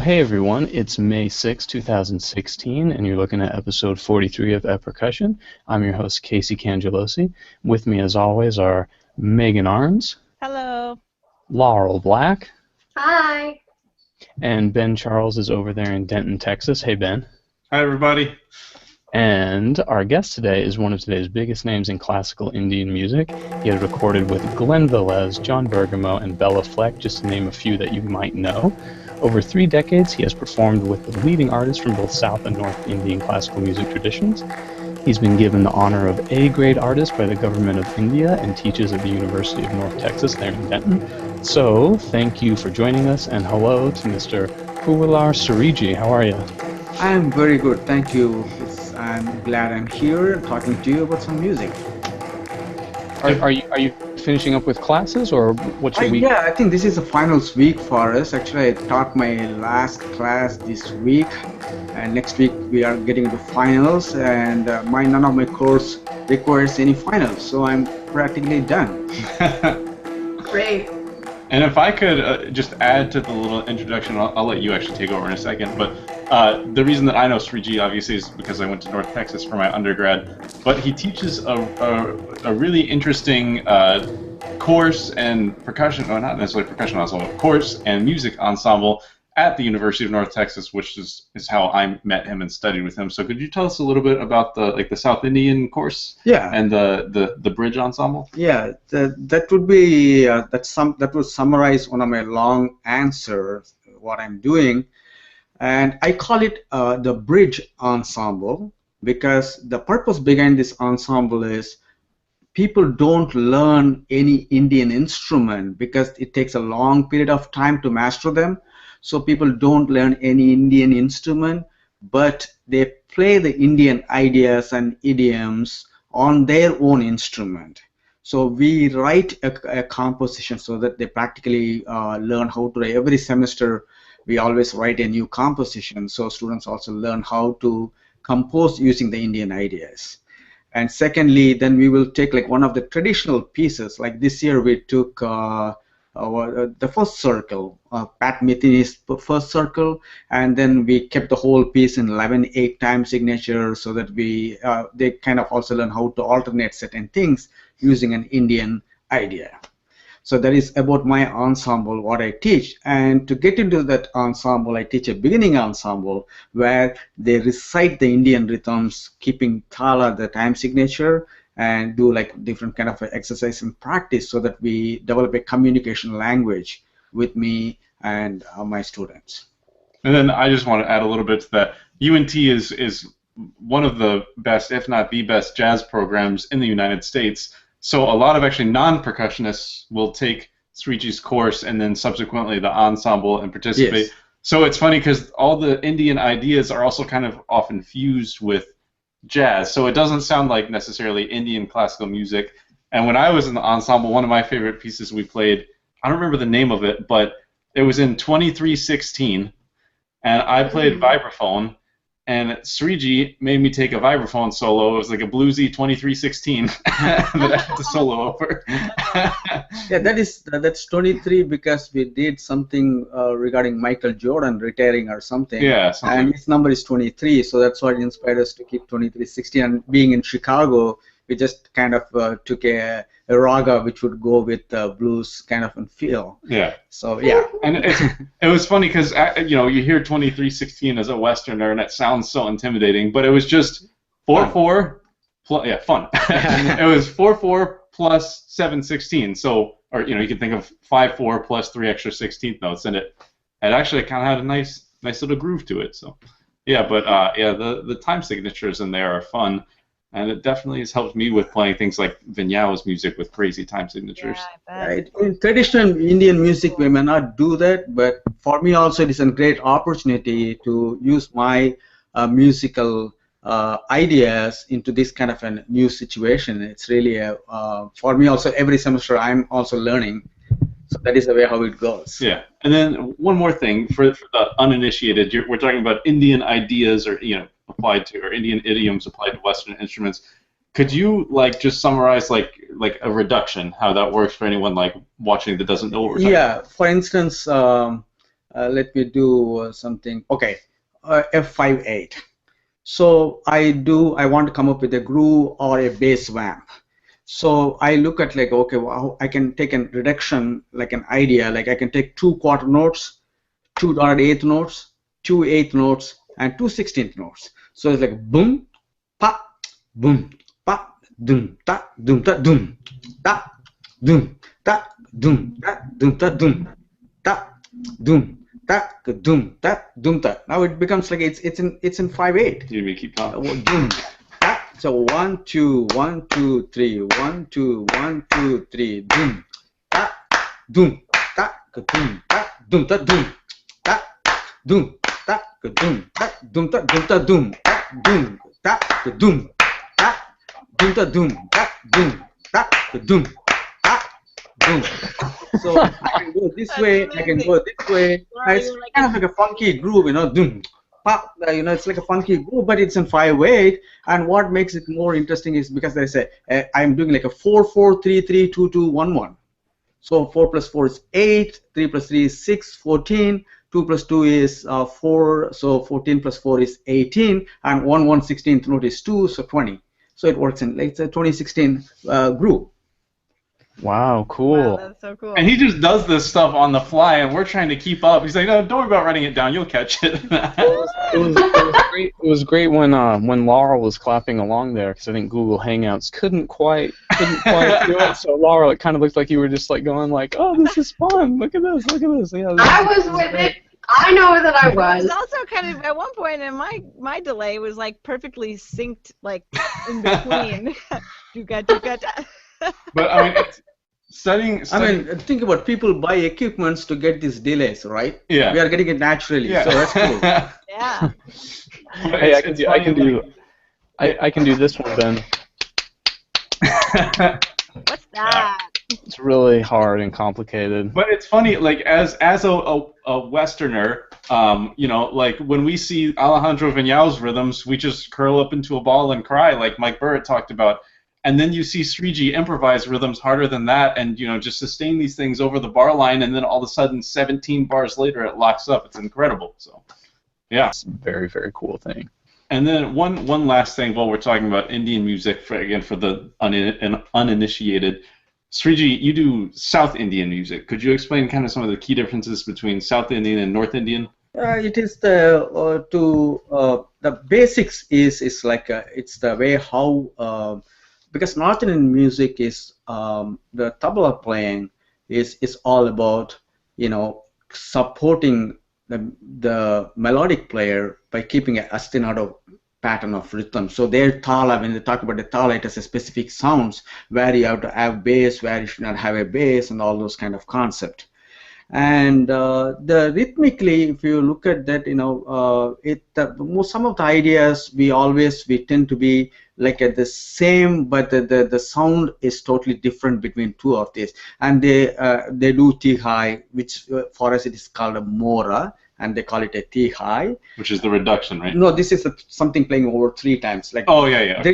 Hey everyone, it's May 6, 2016, and you're looking at episode 43 of Percussion. I'm your host, Casey Cangelosi. With me, as always, are Megan Arns, Hello. Laurel Black, Hi. and Ben Charles is over there in Denton, Texas. Hey, Ben. Hi, everybody. And our guest today is one of today's biggest names in classical Indian music. He has recorded with Glenn Velez, John Bergamo, and Bela Fleck, just to name a few that you might know. Over 3 decades, he has performed with the leading artists from both South and North Indian classical music traditions. He's been given the honor of A-grade artist by the government of India and teaches at the University of North Texas there in Denton. So, thank you for joining us, and hello to Mr. Poovalur Sriji. How are you? I'm very good, thank you. I'm glad I'm here talking to you about some music. Are you finishing up with classes, or what's your week? Yeah, I think this is the finals week for us. Actually, I taught my last class this week, and next week we are getting into finals, and none of my course requires any finals, so I'm practically done. Great. And if I could just add to the little introduction, I'll let you actually take over in a second, but the reason that I know Sriji, obviously, is because I went to North Texas for my undergrad, but he teaches a really interesting course and percussion, well, not necessarily percussion ensemble, course and music ensemble at the University of North Texas, which is how I met him and studied with him. So could you tell us a little bit about the South Indian course? Yeah. And the bridge ensemble? Yeah, that would be that would summarize one of my long answers what I'm doing. And I call it the bridge ensemble because the purpose behind this ensemble is people don't learn any Indian instrument because it takes a long period of time to master them. So people don't learn any Indian instrument, but they play the Indian ideas and idioms on their own instrument. So we write a composition so that they practically learn how to write. Every semester we always write a new composition, so students also learn how to compose using the Indian ideas. And secondly, then we will take like one of the traditional pieces. Like this year we took the first circle, Pat Metheny's first circle, and then we kept the whole piece in 11/8 time signature so that they kind of also learn how to alternate certain things using an Indian idea. So that is about my ensemble, what I teach. And to get into that ensemble, I teach a beginning ensemble where they recite the Indian rhythms, keeping thala, the time signature, and do like different kind of exercise and practice so that we develop a communication language with me and my students. And then I just want to add a little bit to that. UNT is one of the best, if not the best, jazz programs in the United States. So a lot of actually non-percussionists will take Sriji's course and then subsequently the ensemble and participate. Yes. So it's funny because all the Indian ideas are also kind of often fused with jazz. So it doesn't sound like necessarily Indian classical music. And when I was in the ensemble, one of my favorite pieces we played, I don't remember the name of it, but it was in 23/16, and I played vibraphone. And Sriji made me take a vibraphone solo. It was like a bluesy 23/16 that I had to solo over. Yeah, that's 23 because we did something regarding Michael Jordan retiring or something. Yeah, something. And his number is 23, so that's what inspired us to keep 23/16. And being in Chicago, we just kind of took a raga which would go with blues kind of feel. Yeah. So yeah. And it was funny because you hear 23/16 as a Westerner and it sounds so intimidating, but it was just 4/4 plus fun. It was 4/4 plus 7/16. So you can think of 5/4 plus 3 extra 16th notes, and it actually kind of had a nice little groove to it. So yeah, but the time signatures in there are fun. And it definitely has helped me with playing things like Vinyau's music with crazy time signatures. Yeah, I bet. Right. In traditional Indian music, we may not do that, but for me also it is a great opportunity to use my musical ideas into this kind of a new situation. It's really for me also every semester I'm also learning. So that is the way how it goes. Yeah, and then one more thing for the uninitiated, we're talking about Indian ideas or applied to, or Indian idioms applied to Western instruments. Could you just summarize like a reduction, how that works for anyone watching that doesn't know what we're talking about? Yeah, for instance, let me do something. Okay, F5/8. So I want to come up with a groove or a bass vamp. So I look at like, okay, well, I can take a reduction, like an idea, like I can take 2 quarter notes, 2.8 notes, 2 eighth notes, and 2 16th notes. So it's like boom, pa, boom, pa, doom, ta, doom, ta, doom, ta, doom, ta, doom, ta, doom, ta, doom, ta, doom, ta, doom, ta, doom, ta. Now it becomes like it's in 5/8. You may keep talking. Doom. So 1 2 1 2 3 1 2 1 2 3 doom ta doom ta doom ta doom ta doom ta doom ta doom ta doom ta doom ta doom ta doom ta doom ta doom ta doom ta doom ta doom ta doom. So I can go this way, I can go this way. It's kind of like a funky groove, you know, doom. You know, it's like a funky groove, but it's in 5/8. And what makes it more interesting is because they say I'm doing like a 4/4/3/3/2/2/1/1. So 4 plus 4 is 8, 3 plus 3 is 6, 14, 2 plus 2 is 4, so 14 plus 4 is 18, and 1/1/16th note is 2, so 20. So it works in like it's a 2016 groove. Wow, cool. Wow, that's so cool. And he just does this stuff on the fly, and we're trying to keep up. He's like, no, don't worry about writing it down. You'll catch it. It was great when Laurel was clapping along there, because I think Google Hangouts couldn't quite do it. So Laurel, it kind of looked like you were just like going like, oh, this is fun. Look at this. Look at this. Yeah, I was with it. I know that I It was. was also kind of at one point, and my delay was like perfectly synced, like in between. But I mean, it's studying. I mean, think about people buy equipments to get these delays, right? Yeah. We are getting it naturally, Yeah. so that's cool. Yeah. Hey, I can do this one, Ben. What's that? It's really hard and complicated. But it's funny, like as a Westerner, you know, like when we see Alejandro Viñal's rhythms, we just curl up into a ball and cry, like Mike Burritt talked about. And then you see Sriji improvise rhythms harder than that, and you know, just sustain these things over the bar line, and then all of a sudden, 17 bars later, it locks up. It's incredible. So, yeah, It's a very, very cool thing. And then one last thing while we're talking about Indian music, for the uninitiated. Sriji, you do South Indian music. Could you explain kind of some of the key differences between South Indian and North Indian? It is the basics is like it's the way how because North Indian music is the tabla playing is all about, you know, supporting the melodic player by keeping a ostinato pattern of rhythm. So their thala, when they talk about the thala, it has a specific sounds where you have to have bass, where you should not have a bass, and all those kind of concept. And the rhythmically, if you look at that, you know, some of the ideas we tend to be like at the same, but the sound is totally different between two of these. And they do T-high, which for us it is called a mora, and they call it a T-high. Which is the reduction, right? No, this is something playing over 3 times. Like oh yeah. Yeah, the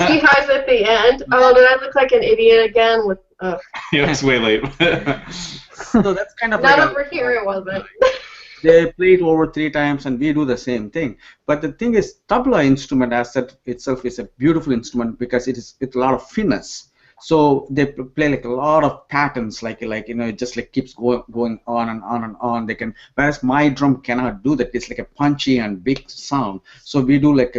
T highs at the end. Oh, did I look like an idiot again? With Yeah, it's way late. So that's kind of not like over here. It wasn't. they play it over 3 times, and we do the same thing. But the thing is, tabla instrument as that itself is a beautiful instrument because it's a lot of finesse. So they play like a lot of patterns, like you know, it just like keeps going on and on and on. They can, whereas my drum cannot do that. It's like a punchy and big sound. So we do like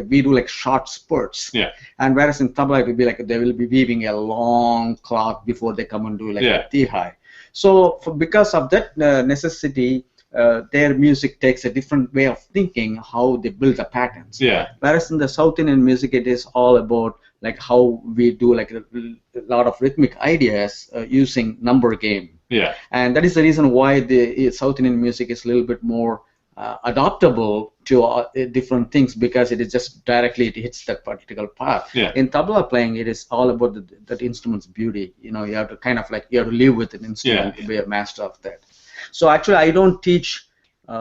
short spurts. Yeah. And whereas in tabla it will be like they will be weaving a long clock before they come and do like a T-high. So because of that necessity, their music takes a different way of thinking how they build the patterns. Yeah. Whereas in the South Indian music, it is all about like how we do like a lot of rhythmic ideas using number game. Yeah. And that is the reason why the South Indian music is a little bit more adaptable to different things, because it is just directly it hits that particular part. Yeah. In tabla playing, it is all about that instrument's beauty. You know, you have to kind of like you have to live with an instrument to be a master of that. So actually, I don't teach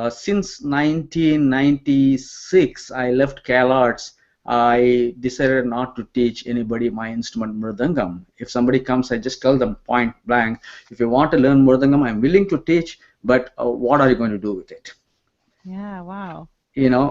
since 1996. I left Cal Arts. I decided not to teach anybody my instrument mridangam. If somebody comes, I just tell them point blank, if you want to learn mridangam, I'm willing to teach, but what are you going to do with it? Yeah, wow.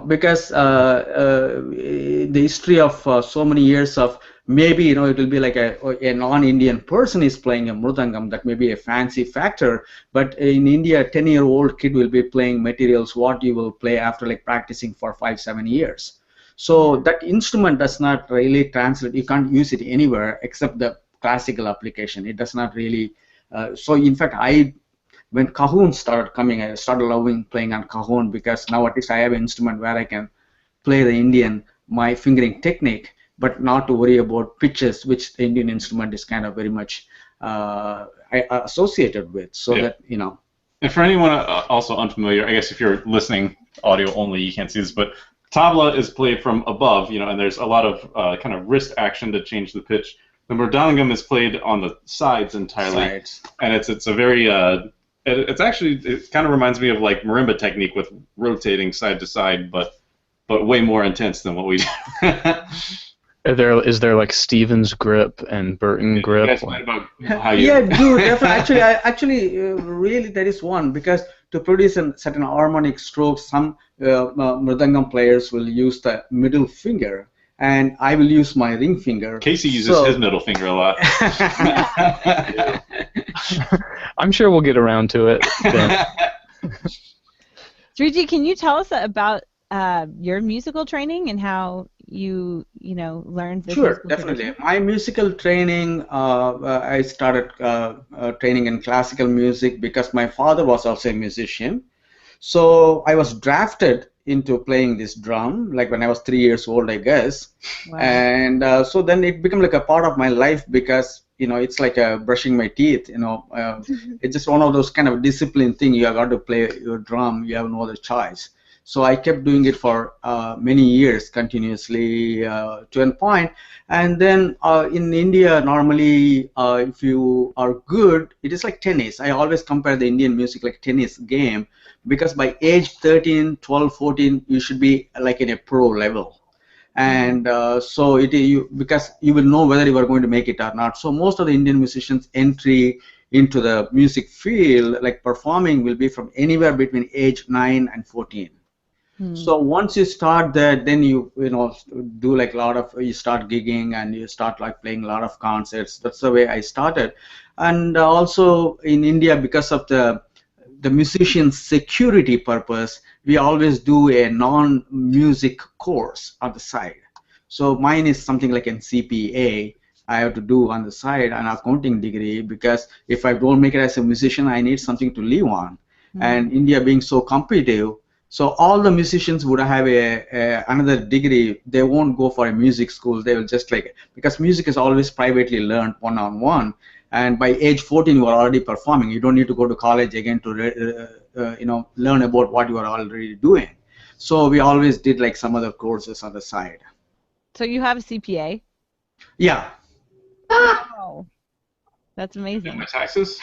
Because the history of so many years of maybe, it will be like a non-Indian person is playing a mridangam, that may be a fancy factor, but in India, a 10-year-old kid will be playing materials what you will play after like practicing for 5-7 years. So that instrument does not really translate. You can't use it anywhere except the classical application. It does not really. So in fact, when cajon started coming, I started loving playing on cajon, because now at least I have an instrument where I can play the Indian, my fingering technique, but not to worry about pitches, which the Indian instrument is kind of very much associated with. So that, And for anyone also unfamiliar, I guess if you're listening audio only, you can't see this, but tabla is played from above, and there's a lot of kind of wrist action to change the pitch. The mridangam is played on the sides entirely, and it's a very it kind of reminds me of like marimba technique with rotating side to side, but way more intense than what we do. Is there like Stevens grip and Burton grip? You guys mind about how you... Yeah, dude, definitely. Actually, really, there is one, because to produce a certain harmonic stroke, some mridangam players will use the middle finger, and I will use my ring finger. Casey uses his middle finger a lot. I'm sure we'll get around to it. Sriji, can you tell us about your musical training and how you learned this? Sure, definitely. Tradition? My musical training, I started training in classical music because my father was also a musician. So I was drafted into playing this drum, like when I was 3 years old, I guess. Wow. And so then it became like a part of my life, because it's like brushing my teeth. It's just one of those kind of discipline thing. You have got to play your drum. You have no other choice. So I kept doing it for many years continuously to a point. And then in India, normally, if you are good, it is like tennis. I always compare the Indian music like tennis game, because by age 13, 12, 14, you should be like in a pro level. And so because you will know whether you are going to make it or not. So most of the Indian musicians' entry into the music field, like performing, will be from anywhere between age 9 and 14. So once you start that, then you do like you start gigging and you start like playing a lot of concerts. That's the way I started. And also in India, because of the musician's security purpose, we always do a non-music course on the side. So mine is something like an CPA. I have to do on the side an accounting degree, because if I don't make it as a musician, I need something to live on. And India being so competitive, so all the musicians would have another degree. They won't go for a music school. They will just because music is always privately learned one-on-one. And by age 14, you are already performing. You don't need to go to college again to learn about what you are already doing. So we always did like some other courses on the side. So you have a CPA? Yeah. Wow. That's amazing. My taxes?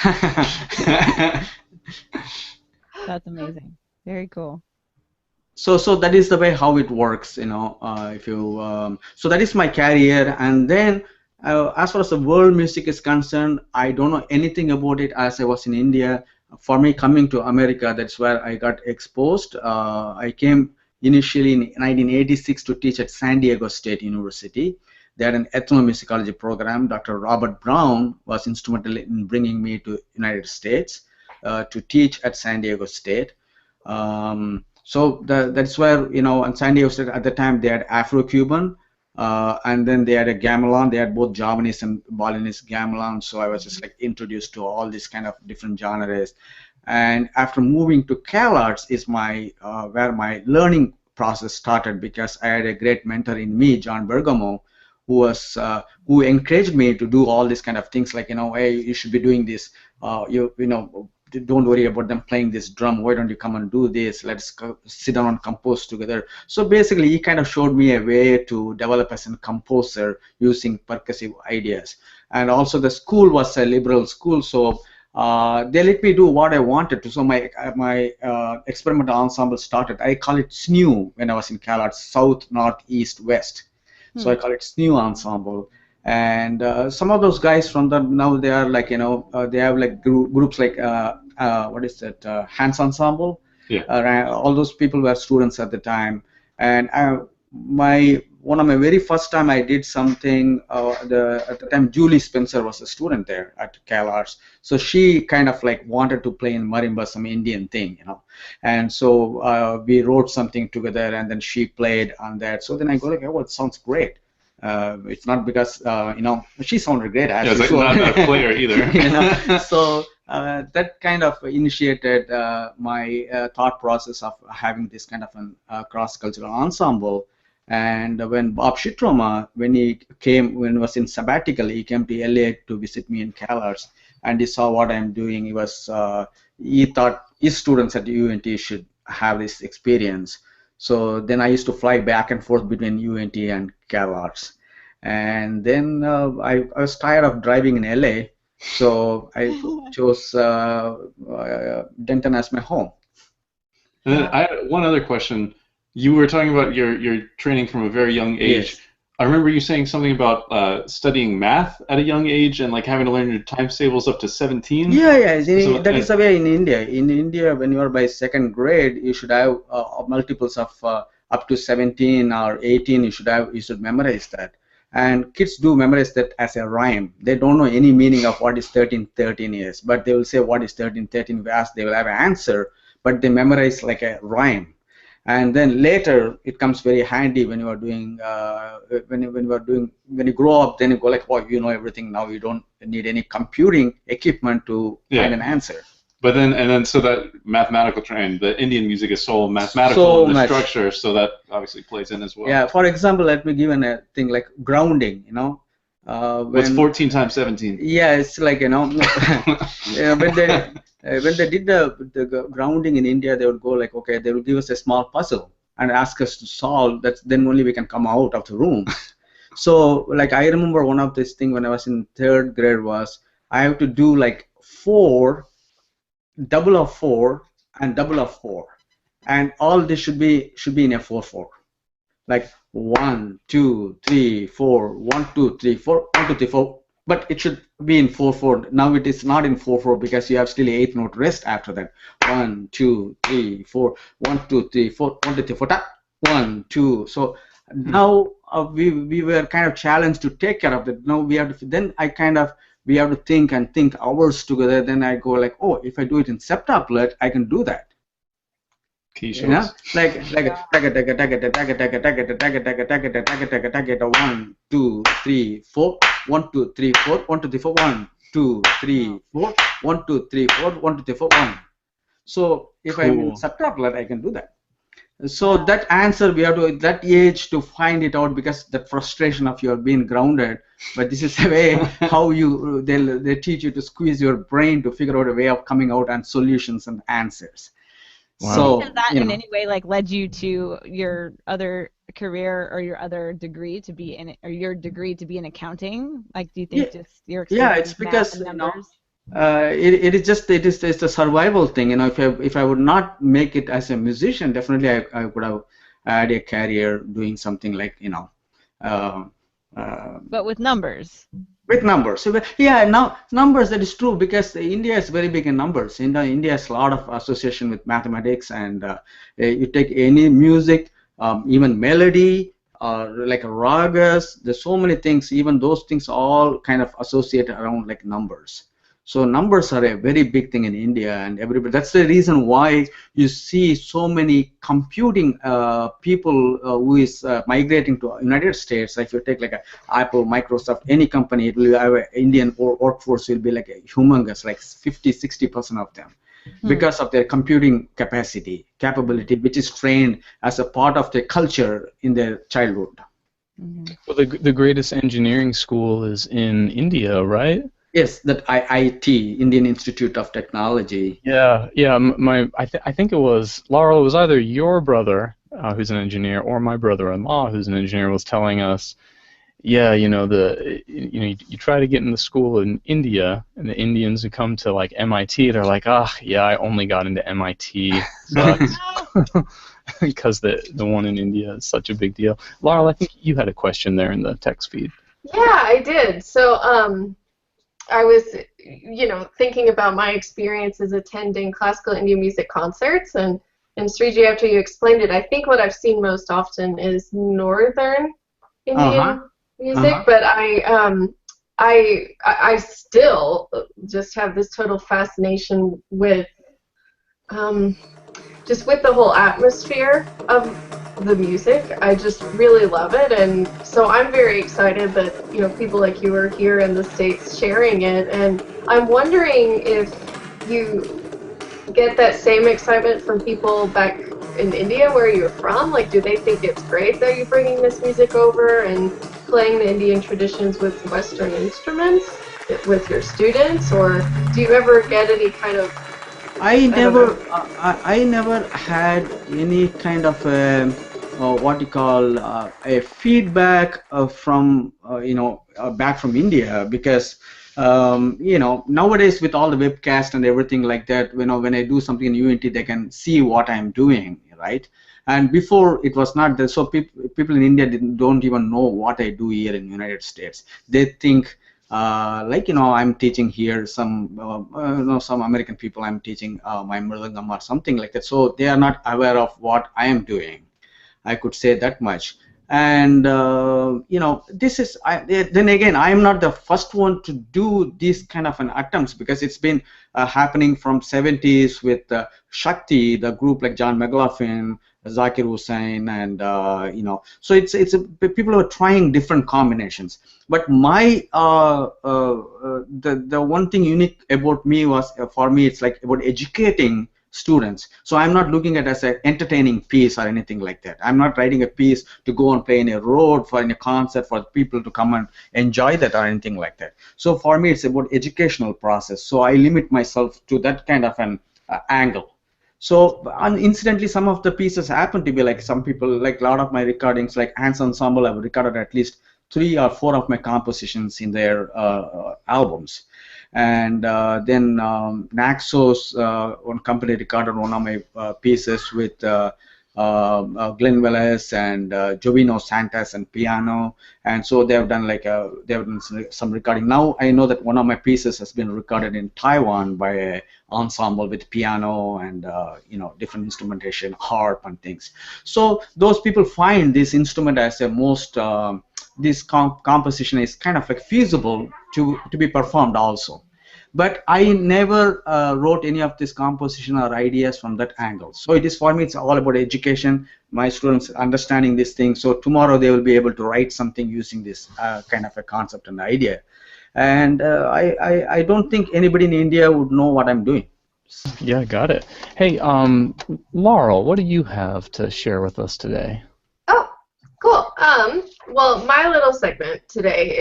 That's amazing. Very cool. So that is the way how it works, if you so that is my career. And then as far as the world music is concerned, I don't know anything about it as I was in India. For me, coming to America, that's where I got exposed. I came initially in 1986 to teach at San Diego State University. They had an ethnomusicology program. Dr. Robert Brown was instrumental in bringing me to United States to teach at San Diego State. So that's where, in San Diego State at the time, they had Afro-Cuban, and then they had a gamelan. They had both Javanese and Balinese gamelan. So I was just like introduced to all these kind of different genres. And after moving to CalArts is where my learning process started, because I had a great mentor in me, John Bergamo, who encouraged me to do all these kind of things, like, hey, you should be doing this. Don't worry about them playing this drum. Why don't you come and do this? Let's sit down and compose together. So basically, he kind of showed me a way to develop as a composer using percussive ideas. And also, the school was a liberal school, so they let me do what I wanted to. So my experimental ensemble started. I call it SNU when I was in CalArts, South, North, East, West. So I call it new ensemble. And some of those guys from the now they are like they have like groups like what is that Hands Ensemble. Yeah. All those people were students at the time, and one of my very first time I did something. At the time Julie Spencer was a student there at CalArts, so she kind of like wanted to play in marimba, some Indian thing, and so we wrote something together, and then she played on that. So then I go like, oh, it sounds great. It's not because she sounded great as usual. Like not a player either. So that kind of initiated my thought process of having this kind of a cross-cultural ensemble. And when Bob Shitroma, when he was in sabbatical, he came to LA to visit me in CalArts, and he saw what I'm doing. He thought his students at UNT should have this experience. So then I used to fly back and forth between UNT and CalArts. And then I was tired of driving in LA, so I chose Denton as my home. And then I had one other question. You were talking about your training from a very young age. Yes. I remember you saying something about studying math at a young age and like having to learn your times tables up to 17. Yeah. So, that is the way in India. In India, when you are by second grade, you should have multiples of up to 17 or 18. You should memorize that. And kids do memorize that as a rhyme. They don't know any meaning of what is 13 is, but they will say what is 13. If you ask, they will have an answer, but they memorize like a rhyme. And then later it comes very handy when you are doing when you grow up. Then you go like, oh, you know everything now. You don't need any computing equipment to find an answer. But then so that mathematical training, the Indian music is so mathematical in the structure, so that obviously plays in as well. Yeah. For example, let me give a thing like grounding. What's 14 times 17? Yeah, it's like when they did the grounding in India, they would go like, okay, they will give us a small puzzle and ask us to solve that. Then only we can come out of the room. So like I remember one of this thing when I was in third grade was I have to do like 4, double of 4, and double of 4, and all this should be in a 4/4. Like 1, 2, 3, 4, 1, 2, 3, 4, 1, 2, 3, 4. But it should be in 4/4. Now it is not in 4/4 because you have still 8 note rest after that. 1, 2, 3, 4, 1, 2, 3, 4, 1, 2, 3, 4, 1, 2. So now we were kind of challenged to take care of that. Now we have to. Then we have to think hours together. Then I go like, oh, if I do it in septuplet, I can do that. You know, like 1, 2, 3, 4, 1, 2, 3, 4, 1, 2, 3, 4, 1, 2, 3, 4, 1, 2, 3, 4, 1, 2, 3, 4, 1. So if I'm in septuplet, I can do that. So that answer we have to at that age to find it out, because that frustration of your being grounded. But this is a way how they teach you to squeeze your brain to figure out a way of coming out and solutions and answers. Wow. So has that in any way like led you to your other career or your other degree to be in, or your degree to be in accounting? Like, do you think just your experience it's because numbers? It's a survival thing. If I would not make it as a musician, definitely I would have had a career doing something like but with numbers. With numbers. So, now numbers, that is true, because India is very big in numbers. India has a lot of association with mathematics, and you take any music, even melody, like ragas, there's so many things, even those things all kind of associate around like numbers. So numbers are a very big thing in India, and everybody. That's the reason why you see so many computing people who is migrating to United States. If you take like Apple, Microsoft, any company, it will have an Indian workforce will be like a humongous, like 50-60% of them, because of their computing capability, which is trained as a part of their culture in their childhood. Well, the greatest engineering school is in India, right? Yes, that IIT, Indian Institute of Technology. Yeah. I think it was Laurel. It was either your brother, who's an engineer, or my brother-in-law, who's an engineer, was telling us, you try to get in the school in India, and the Indians who come to like MIT, they're like, I only got into MIT. because the one in India is such a big deal. Laurel, I think you had a question there in the text feed. Yeah, I did. So I was, thinking about my experiences attending classical Indian music concerts, and Sriji, after you explained it, I think what I've seen most often is northern Indian music, but I still just have this total fascination with just with the whole atmosphere of the music. I just really love it, and so I'm very excited that people like you are here in the States sharing it, and I'm wondering if you get that same excitement from people back in India where you're from. Like, do they think it's great that you're bringing this music over and playing the Indian traditions with Western instruments with your students, or do you ever get any kind of I never had any kind of what you call a feedback from back from India, because nowadays with all the webcast and everything like that, when I do something in UNT, they can see what I'm doing, right? And before it was not there, so people in India don't even know what I do here in the United States. They think I'm teaching here some American people, I'm teaching my mridangam or something like that, so they are not aware of what I am doing. I could say that much. And this is then again, I am not the first one to do these kind of an attempts, because it's been happening from 70s with Shakti, the group like John McLaughlin, Zakir Hussain, and so it's people are trying different combinations. But my the one thing unique about me was, for me, it's like about educating students. So I'm not looking at it as an entertaining piece or anything like that. I'm not writing a piece to go and play in a road for in a concert for people to come and enjoy that or anything like that. So for me, it's about educational process. So I limit myself to that kind of an angle. So incidentally, some of the pieces happen to be like, some people, like a lot of my recordings, like Ensemble, I've recorded at least 3 or 4 of my compositions in their albums. And then Naxos, one company, recorded one of my pieces with Glenn Velez and Jovino Santos and piano, and so they have done some recording. Now I know that one of my pieces has been recorded in Taiwan by an ensemble with piano and different instrumentation, harp and things. So those people find this instrument as a most this composition is kind of like feasible to be performed also. But I never wrote any of this composition or ideas from that angle. So it is, for me, it's all about education, my students understanding this thing, so tomorrow they will be able to write something using this kind of a concept and idea. And I don't think anybody in India would know what I'm doing. Yeah, got it. Hey, Laurel, what do you have to share with us today? Oh, cool. Well, my little segment today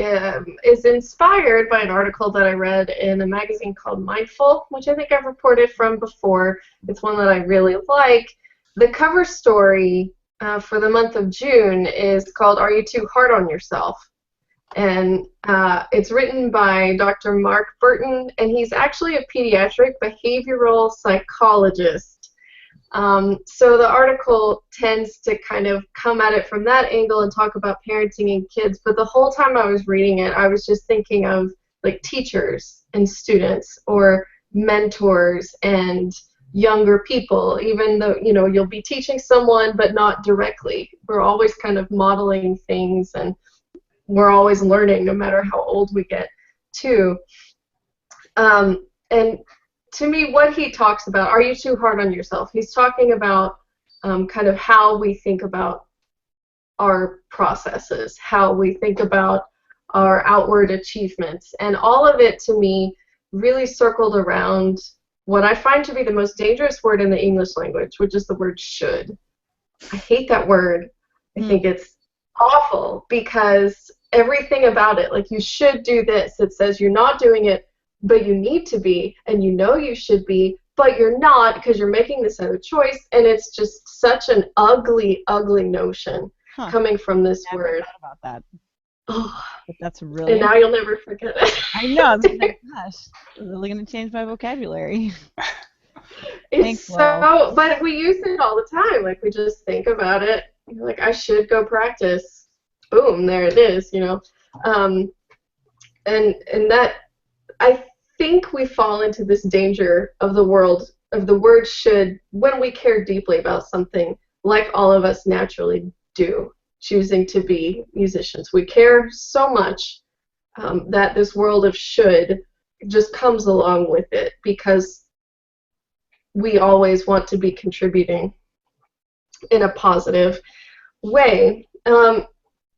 is inspired by an article that I read in a magazine called Mindful, which I think I've reported from before. It's one that I really like. The cover story for the month of June is called "Are You Too Hard on Yourself?" And it's written by Dr. Mark Burton, and he's actually a pediatric behavioral psychologist. So the article tends to kind of come at it from that angle and talk about parenting and kids, but the whole time I was reading it, I was just thinking of like teachers and students, or mentors and younger people, even though you'll be teaching someone but not directly. We're always kind of modeling things, and we're always learning no matter how old we get too. And to me, what he talks about, are you too hard on yourself? He's talking about kind of how we think about our processes, how we think about our outward achievements, and all of it to me really circled around what I find to be the most dangerous word in the English language, which is the word should. I hate that word. I think it's awful, because everything about it, like, you should do this. It says you're not doing it, but you need to be, and you should be, but you're not because you're making this other choice, and it's just such an ugly, ugly notion coming from this word. Forgot about that. Oh, but that's really. And now you'll never forget it. I know. I'm like, gosh, I'm really gonna change my vocabulary. Thanks, Laurel. but we use it all the time. Like we just think about it. You're like, I should go practice. Boom, there it is. And that I think we fall into this danger of the word should when we care deeply about something, like all of us naturally do, choosing to be musicians. We care so much that this world of should just comes along with it because we always want to be contributing in a positive way.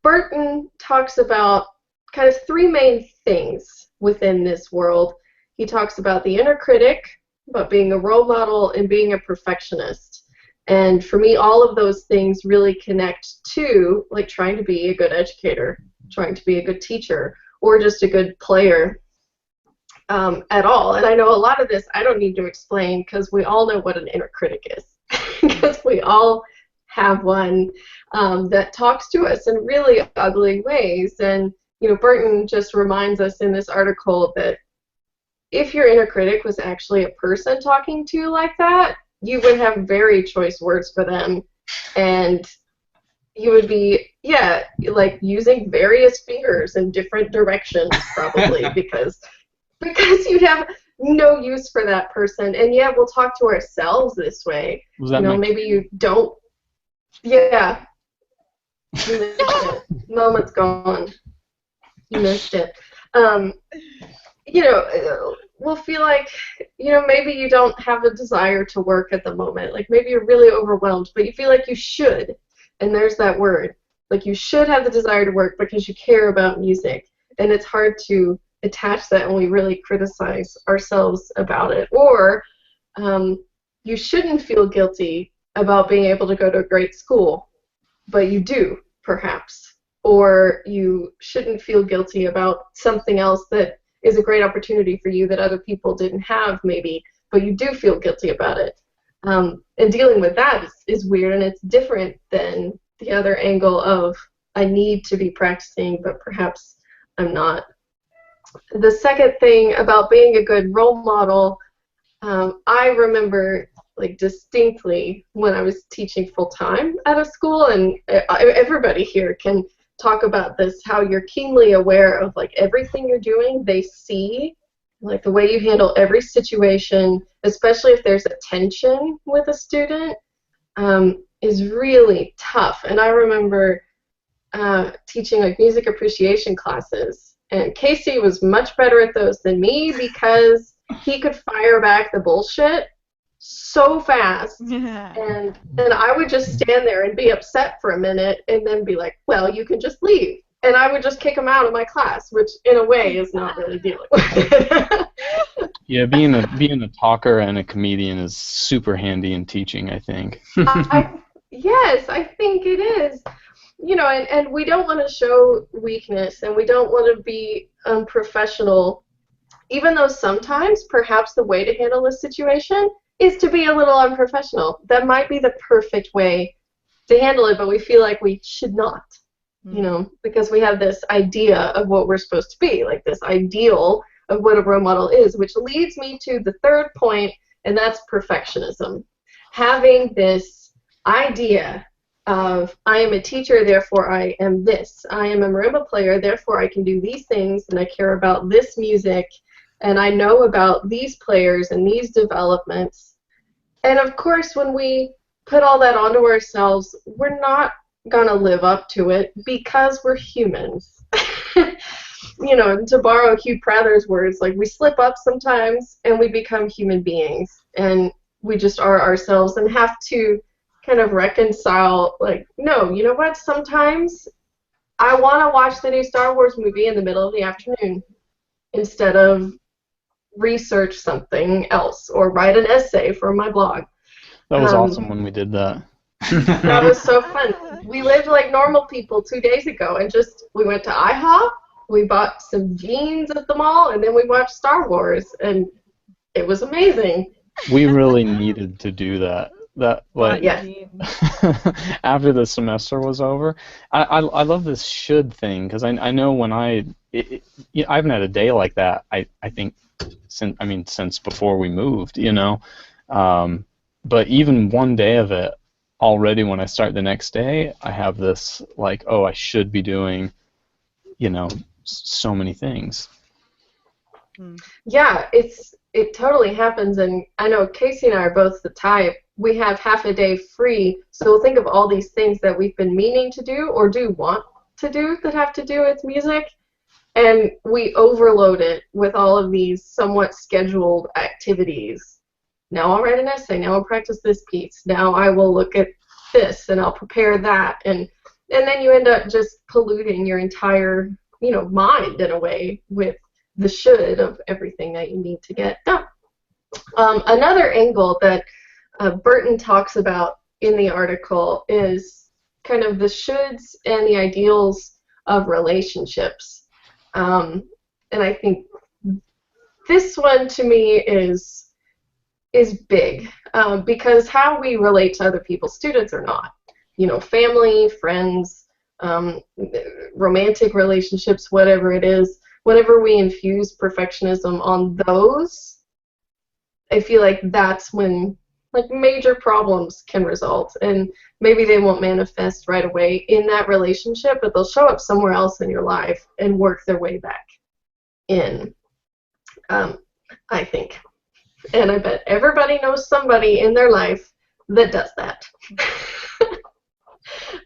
Burton talks about kind of three main things within this world. He talks about the inner critic, about being a role model, and being a perfectionist. And for me, all of those things really connect to like trying to be a good educator, trying to be a good teacher, or just a good player at all. And I know a lot of this I don't need to explain because we all know what an inner critic is. Because we all have one that talks to us in really ugly ways. And Burton just reminds us in this article that if your inner critic was actually a person talking to you like that, you would have very choice words for them, and you would be, like using various fingers in different directions probably because you'd have no use for that person. And we'll talk to ourselves this way. Maybe you don't. Yeah. You missed it. Moment's gone. You missed it. We'll feel like, maybe you don't have a desire to work at the moment. Like maybe you're really overwhelmed, but you feel like you should. And there's that word. Like you should have the desire to work because you care about music. And it's hard to attach that when we really criticize ourselves about it. Or you shouldn't feel guilty about being able to go to a great school, but you do, perhaps. Or you shouldn't feel guilty about something else that is a great opportunity for you that other people didn't have, maybe, but you do feel guilty about it. And dealing with that is weird, and it's different than the other angle of I need to be practicing, but perhaps I'm not. The second thing about being a good role model, I remember like distinctly when I was teaching full-time at a school, and everybody here can talk about this, how you're keenly aware of like everything you're doing. They see like the way you handle every situation, especially if there's a tension with a student, is really tough. And I remember teaching like music appreciation classes, and Casey was much better at those than me because he could fire back the bullshit so fast. And I would just stand there and be upset for a minute and then be like, well, you can just leave. And I would just kick him out of my class, which in a way is not really dealing with it. Yeah, being a talker and a comedian is super handy in teaching, I think. Yes, I think it is. And we don't want to show weakness, and we don't want to be unprofessional, even though sometimes perhaps the way to handle this situation is to be a little unprofessional. That might be the perfect way to handle it, but we feel like we should not, because we have this idea of what we're supposed to be, like this ideal of what a role model is, which leads me to the third point, and that's perfectionism. Having this idea of I am a teacher, therefore I am this. I am a marimba player, therefore I can do these things, and I care about this music, and I know about these players and these developments. And of course, when we put all that onto ourselves, we're not going to live up to it because we're humans. To borrow Hugh Prather's words, like we slip up sometimes and we become human beings, and we just are ourselves and have to kind of reconcile, like, no, you know what, sometimes I want to watch the new Star Wars movie in the middle of the afternoon instead of research something else or write an essay for my blog. That was awesome when we did that. That was so fun. We lived like normal people 2 days ago, and we went to IHOP, we bought some jeans at the mall, and then we watched Star Wars, and it was amazing. We really needed to do that. After the semester was over, I love this should thing, because I know when I haven't had a day like that. I think since before we moved, But even one day of it, already when I start the next day, I have this like, oh, I should be doing, so many things. Yeah, it totally happens, and I know Casey and I are both the type. We have half a day free, so we'll think of all these things that we've been meaning to do or do want to do that have to do with music, and we overload it with all of these somewhat scheduled activities. Now I'll write an essay, now I'll practice this piece, now I will look at this and I'll prepare that, and then you end up just polluting your entire, mind in a way with the should of everything that you need to get done. Another angle that Burton talks about in the article is kind of the shoulds and the ideals of relationships. And I think this one to me is big because how we relate to other people, students or not, family, friends, romantic relationships, whatever it is, whenever we infuse perfectionism on those, I feel like that's when major problems can result, and maybe they won't manifest right away in that relationship, but they'll show up somewhere else in your life and work their way back in, I think. And I bet everybody knows somebody in their life that does that.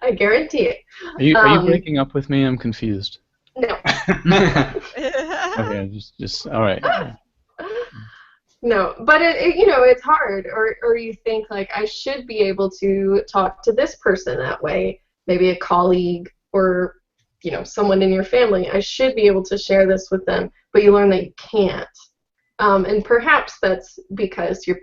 I guarantee it. Are you breaking up with me? I'm confused. No. Okay, just all right. No, but it's hard, or you think like I should be able to talk to this person that way, maybe a colleague or someone in your family. I should be able to share this with them, but you learn that you can't, and perhaps that's because you're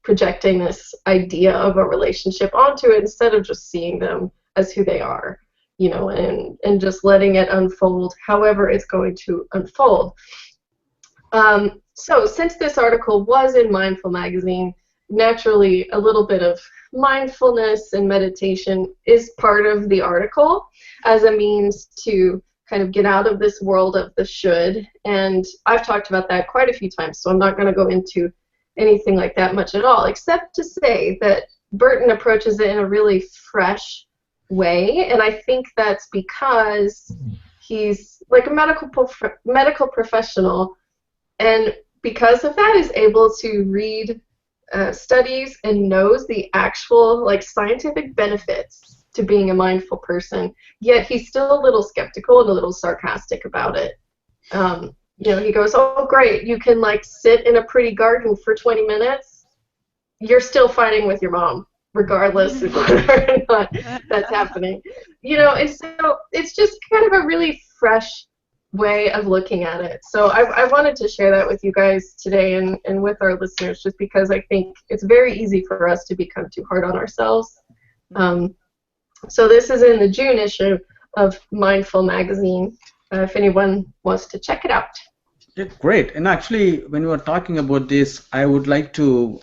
projecting this idea of a relationship onto it instead of just seeing them as who they are, and just letting it unfold however it's going to unfold. So since this article was in Mindful Magazine, naturally a little bit of mindfulness and meditation is part of the article as a means to kind of get out of this world of the should. And I've talked about that quite a few times, so I'm not going to go into anything like that much at all, except to say that Burton approaches it in a really fresh way, and I think that's because he's like a medical professional, and because of that is able to read studies and knows the actual scientific benefits to being a mindful person, yet he's still a little skeptical and a little sarcastic about it. He goes, oh great, you can sit in a pretty garden for 20 minutes, you're still fighting with your mom regardless of whether or not that's happening. And so it's just kind of a really fresh way of looking at it. So I wanted to share that with you guys today and with our listeners, just because I think it's very easy for us to become too hard on ourselves. So this is in the June issue of Mindful Magazine, if anyone wants to check it out. Yeah, great. And actually, when we were talking about this, I would like to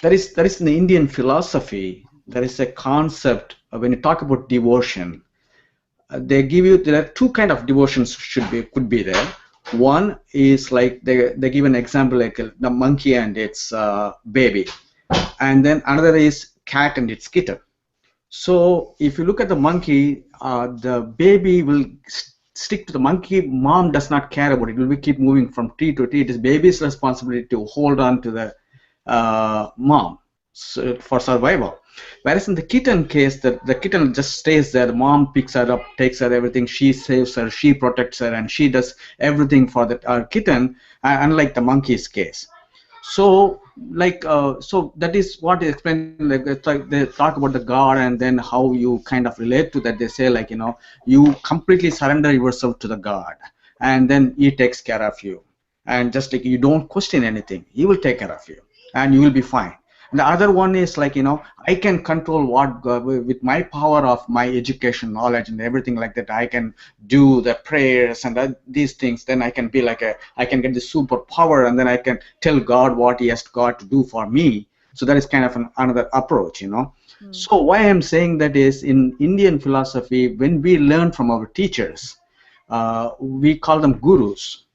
there is in the Indian philosophy, there is a concept when you talk about devotion. They give you, there are two kind of devotions could be there. One is like they give an example like the monkey and its baby, and then another is cat and its kitten. So if you look at the monkey, the baby will stick to the monkey. Mom does not care about it. It will keep moving from tree to tree. It is baby's responsibility to hold on to the mom for survival. Whereas in the kitten case, the kitten just stays there. The mom picks her up, takes her everything. She saves her, she protects her, and she does everything for our kitten. Unlike the monkey's case. So so that is what they explain. It's like they talk about the God and then how you kind of relate to that. They say you completely surrender yourself to the God, and then He takes care of you, and just you don't question anything, He will take care of you, and you will be fine. And the other one is I can control what with my power of my education, knowledge, and everything like that. I can do the prayers and these things. Then I can be I can get the superpower, and then I can tell God what He has got to do for me. So that is kind of another approach, So why I'm saying that is in Indian philosophy, when we learn from our teachers, we call them gurus.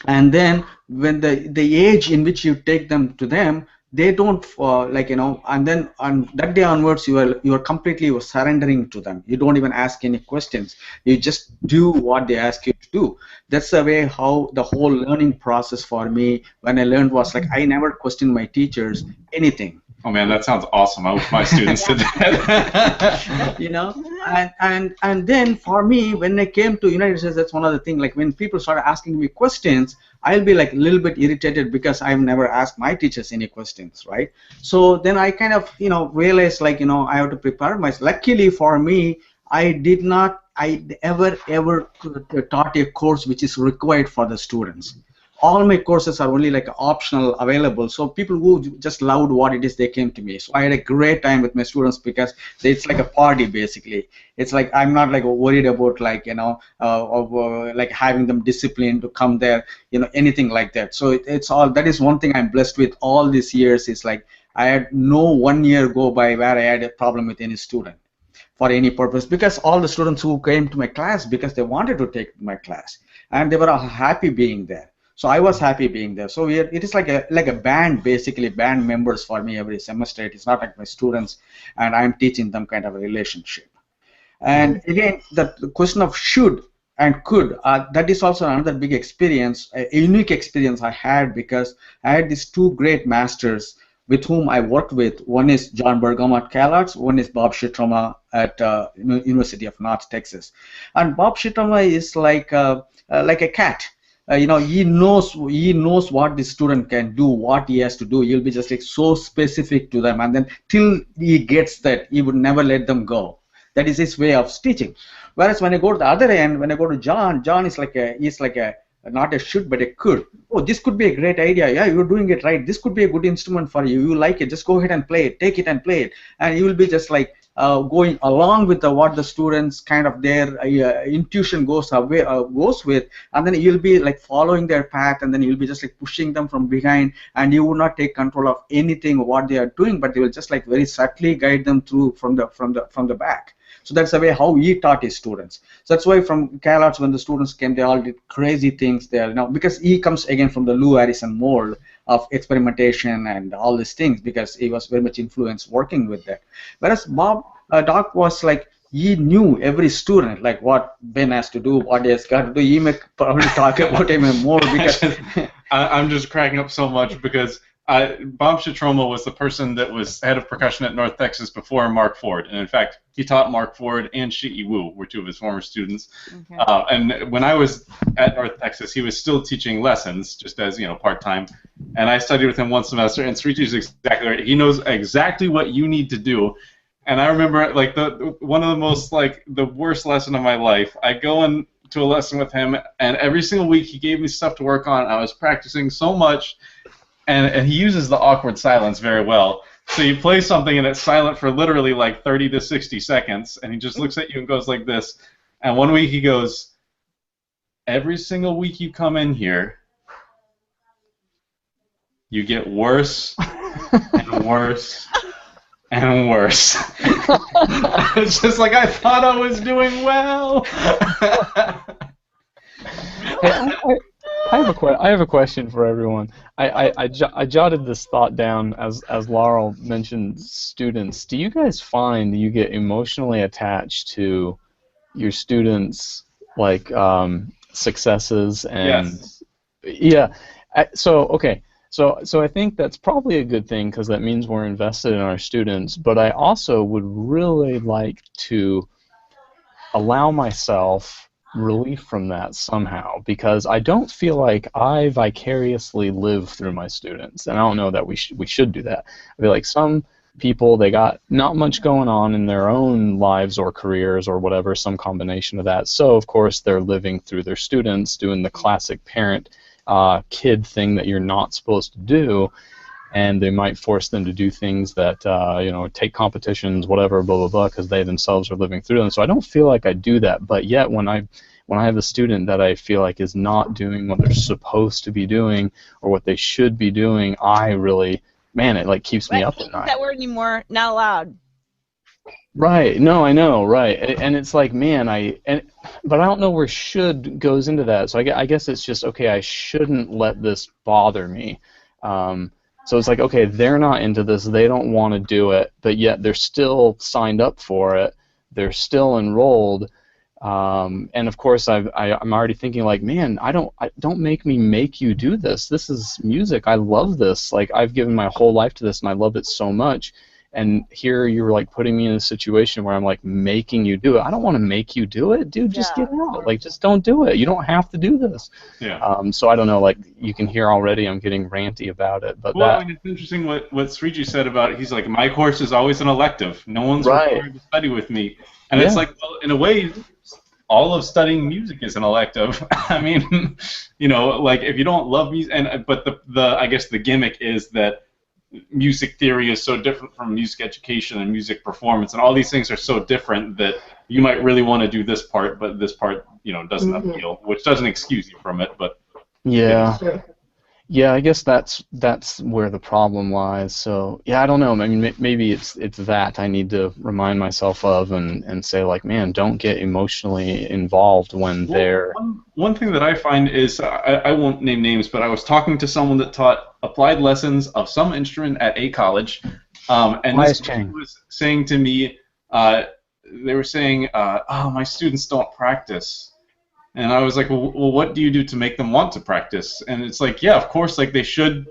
And then when the age in which you take them to them, they don't like, you know, and then on that day onwards you are completely, you are surrendering to them. You don't even ask any questions. You just do what they ask you to do. That's the way how the whole learning process for me when I learned was like, I never questioned my teachers anything. Oh man, that sounds awesome. I wish my students did that. You know, and then for me, when I came to United States, that's one of the things, like when people started asking me questions, I'll be like a little bit irritated because I've never asked my teachers any questions, right? So then I kind of, you know, realized, like, you know, I have to prepare myself. Luckily for me, I ever taught a course which is required for the students. All my courses are only like optional available, so people who just loved what it is, they came to me. So I had a great time with my students because it's like a party basically. It's like I'm not like worried about, like, you know, like having them disciplined to come there, you know, anything like that. So it's all, that is one thing I'm blessed with all these years, is like I had no 1 year go by where I had a problem with any student for any purpose, because all the students who came to my class because they wanted to take my class and they were happy being there. So I was happy being there. So it is like a band, basically band members for me every semester. It is not like my students and I'm teaching them kind of a relationship. And again, the question of should and could, that is also another big experience, a unique experience I had, because I had these two great masters with whom I worked with. One is John Bergamo at CalArts, one is Bob Shitrama at University of North Texas. And Bob Shitrama is like a cat. You know, he knows what the student can do, what he has to do. He'll be just like so specific to them, and then till he gets that, he would never let them go. That is his way of teaching. Whereas when I go to the other end, when I go to John is like a not a should but a could. Oh, this could be a great idea. Yeah, you're doing it right. This could be a good instrument for you. You like it, just go ahead and play it. Take it and play it, and you will be just like going along with what the students kind of their intuition goes with, and then you'll be like following their path, and then you'll be just like pushing them from behind, and you will not take control of anything what they are doing, but they will just like very subtly guide them through from the back. So that's the way how he taught his students. So that's why from CalArts, when the students came, they all did crazy things there, you know, because he comes again from the Lou Harrison mold of experimentation and all these things, because he was very much influenced working with that. Whereas Doc was like, he knew every student, like what Ben has to do, what he has got to do. He may probably talk about him more because I'm just cracking up so much because Bob Shitroma was the person that was head of percussion at North Texas before Mark Ford, and in fact, he taught Mark Ford and Shi Wu were two of his former students. Okay. And when I was at North Texas, he was still teaching lessons, just as, you know, part-time. And I studied with him one semester, and Sriji is exactly right. He knows exactly what you need to do. And I remember, like, one of the most, like, the worst lesson of my life. I go into a lesson with him, and every single week he gave me stuff to work on. I was practicing so much. And he uses the awkward silence very well. So you play something and it's silent for literally like 30 to 60 seconds, and he just looks at you and goes like this. And one week he goes, every single week you come in here, you get worse and worse and worse. It's just like, I thought I was doing well. Hey, I have a question for everyone. I jotted this thought down as Laurel mentioned students. Do you guys find you get emotionally attached to your students' like successes and yes. Yeah. Okay. So I think that's probably a good thing, because that means we're invested in our students. But I also would really like to allow myself relief from that somehow, because I don't feel like I vicariously live through my students, and I don't know that we should do that. I feel like some people, they got not much going on in their own lives or careers or whatever, some combination of that. So of course they're living through their students, doing the classic parent kid thing that you're not supposed to do. And they might force them to do things that, you know, take competitions, whatever, blah, blah, blah, because they themselves are living through them. So I don't feel like I do that. But yet when I have a student that I feel like is not doing what they're supposed to be doing or what they should be doing, I really, man, it like keeps me up at night. That word anymore, not allowed. Right. No, I know. Right. And it's like, man, but I don't know where should goes into that. So I guess it's just, okay, I shouldn't let this bother me. So it's like, okay, they're not into this, they don't want to do it, but yet they're still signed up for it, they're still enrolled. And of course, I'm already thinking like, man, don't make me make you do this. This is music. I love this. Like, I've given my whole life to this, and I love it so much. And here you're like putting me in a situation where I'm like making you do it. I don't want to make you do it, dude. Just get out. Like, just don't do it. You don't have to do this. Yeah. So I don't know. Like, you can hear already, I'm getting ranty about it. But well, I mean, it's interesting what Sriji said about it. He's like, my course is always an elective. No one's required to study with me. And it's like, well, in a way, all of studying music is an elective. I mean, you know, like if you don't love music, but the I guess the gimmick is that music theory is so different from music education and music performance, and all these things are so different that you might really want to do this part, but this part, you know, doesn't appeal, which doesn't excuse you from it, but yeah. Yeah, I guess that's where the problem lies. So yeah, I don't know. I mean, maybe it's that I need to remind myself of and say like, man, don't get emotionally involved when they're. One thing that I find is I won't name names, but I was talking to someone that taught applied lessons of some instrument at a college, and this person was saying to me, they were saying, oh, my students don't practice. And I was like, well, what do you do to make them want to practice? And it's like, yeah, of course, like they should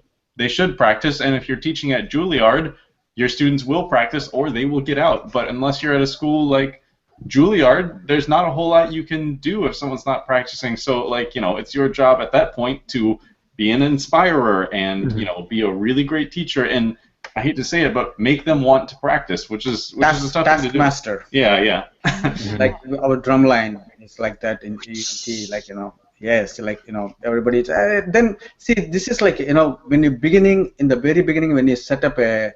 practice. And if you're teaching at Juilliard, your students will practice or they will get out. But unless you're at a school like Juilliard, there's not a whole lot you can do if someone's not practicing. So, like, you know, it's your job at that point to be an inspirer and, you know, be a really great teacher. And I hate to say it, but make them want to practice, which is a tough thing to do. Master. Yeah. Like our drum line is like that in T, like, you know, yes, like, you know, everybody. Then see, this is like, you know, when you in the very beginning, when you set up a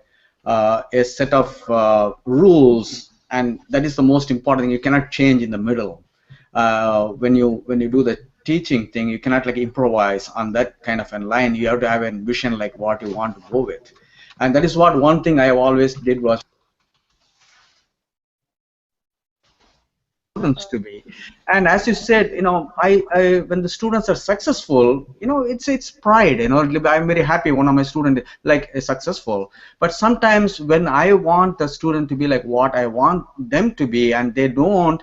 set of rules, and that is the most important thing. You cannot change in the middle. When you do the teaching thing, you cannot like improvise on that kind of a line. You have to have a vision like what you want to go with. And that is what one thing I always did was students to be. And as you said, you know, I when the students are successful, you know, it's pride. You know, I'm very happy one of my students like is successful. But sometimes when I want the student to be like what I want them to be, and they don't,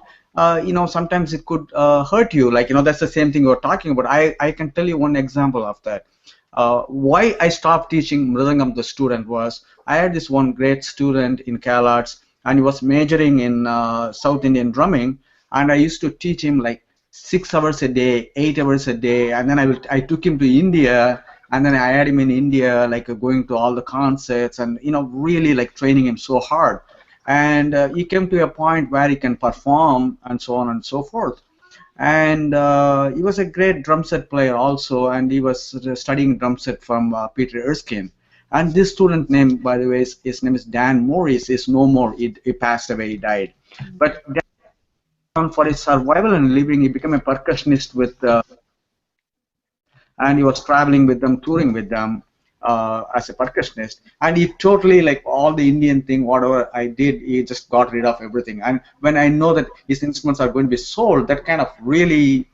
you know, sometimes it could hurt you. Like, you know, that's the same thing you're talking about. I can tell you one example of that. Why I stopped teaching Mridangam the student was I had this one great student in CalArts, and he was majoring in South Indian drumming, and I used to teach him like 6 hours a day, 8 hours a day, and then I took him to India, and then I had him in India, like going to all the concerts, and, you know, really like training him so hard, and he came to a point where he can perform and so on and so forth. And he was a great drum set player also, and he was studying drum set from Peter Erskine. And this student name, by the way, his name is Dan Morris, is no more. He passed away, he died. But Dan, for his survival and living, he became a percussionist with, and he was traveling with them, touring with them as a percussionist. And he totally, like all the Indian thing, whatever I did, he just got rid of everything. And when I know that his instruments are going to be sold, that kind of really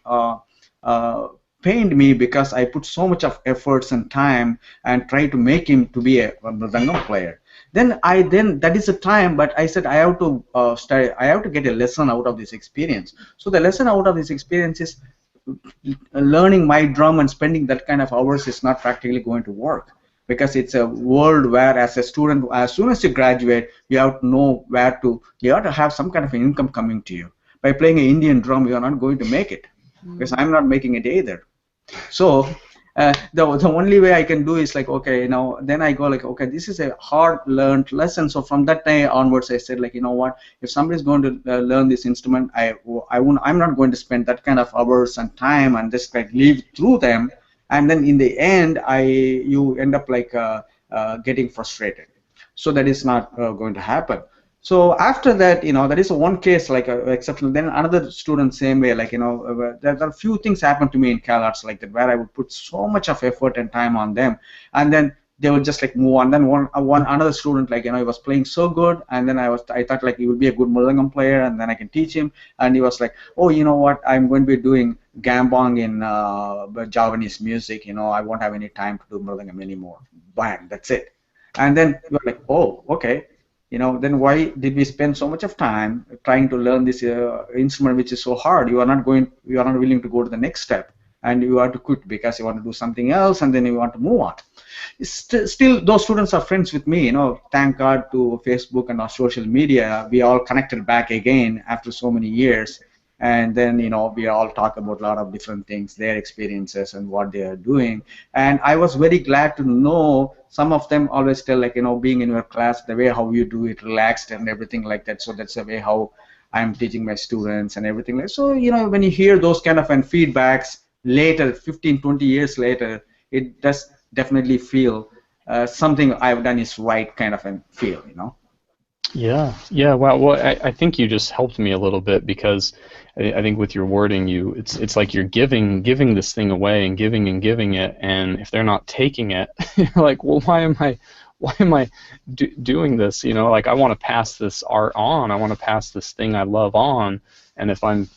pained me, because I put so much of efforts and time and tried to make him to be a mridangam player. Then that is the time, but I said I have to study, I have to get a lesson out of this experience. So the lesson out of this experience is learning my drum and spending that kind of hours is not practically going to work, because it's a world where as a student, as soon as you graduate, you have to know where to, you have to have some kind of income coming to you. By playing an Indian drum, you are not going to make it, because I'm not making it either. So the only way I can do is like, okay, you know, then I go like, okay, this is a hard learned lesson. So from that day onwards, I said like, you know what, if somebody's going to learn this instrument, I'm not going to spend that kind of hours and time and just like live through them, and then in the end you end up like getting frustrated. So that is not going to happen. So after that, you know, that is one case like exceptional. Then another student same way, like, you know, there are a few things happened to me in CalArts like that, where I would put so much of effort and time on them, and then they would just like move on. Then one another student, like, he was playing so good, and then I thought like he would be a good Mridangam player, and then I can teach him. And he was like, oh, you know what, I'm going to be doing gambang in Javanese music. I won't have any time to do Mridangam anymore. Bang, that's it. And then you're like, oh, okay. Then why did we spend so much of time trying to learn this instrument, which is so hard? You are not willing to go to the next step, and you have to quit because you want to do something else, and then you want to move on. Still, those students are friends with me. Thank God to Facebook and our social media, we all connected back again after so many years. And then, we all talk about a lot of different things, their experiences and what they are doing. And I was very glad to know some of them always tell, like, being in your class, the way how you do it, relaxed and everything like that. So that's the way how I'm teaching my students and everything. So, when you hear those kind of feedbacks later, 15, 20 years later, it does definitely feel something I've done is right kind of feel, Yeah, yeah. Well, I think you just helped me a little bit because I think with your wording, it's like you're giving this thing away and giving it, and if they're not taking it, you're like, well, why am I doing this? Like I want to pass this art on, I want to pass this thing I love on, and if I'm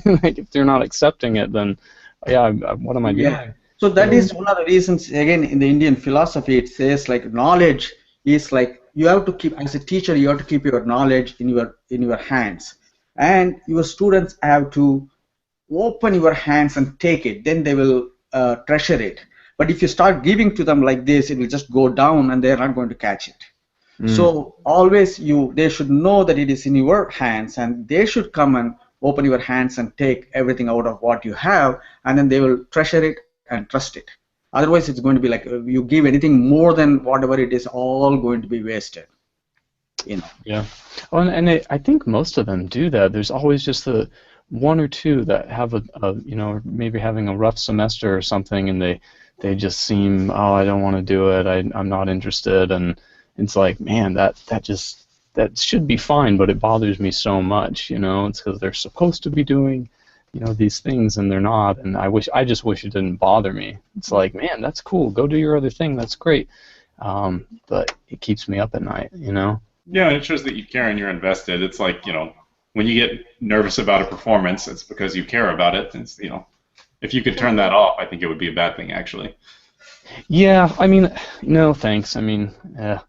like if they're not accepting it, then yeah, what am I doing? Yeah. So that is one of the reasons, again, in the Indian philosophy, it says like knowledge is like you have to keep, as a teacher, you have to keep your knowledge in your hands, and your students have to open your hands and take it. Then they will treasure it. But if you start giving to them like this, it will just go down, and they're not going to catch it. So always they should know that it is in your hands, and they should come and open your hands and take everything out of what you have, and then they will treasure it and trust it. Otherwise, it's going to be like you give anything more than whatever it is, all going to be wasted. Yeah. Well, and I think most of them do that. There's always just the one or two that have maybe having a rough semester or something, and they just seem, oh, I don't want to do it. I'm not interested, and it's like, man, that should be fine, but it bothers me so much. It's because they're supposed to be doing these things and they're not, and I just wish it didn't bother me. It's like, man, that's cool, go do your other thing, that's great, but it keeps me up at night. Yeah, and it shows that you care and you're invested. It's like, when you get nervous about a performance, it's because you care about it. It's, if you could turn that off, I think it would be a bad thing, actually. Yeah, I mean, no thanks. I mean, I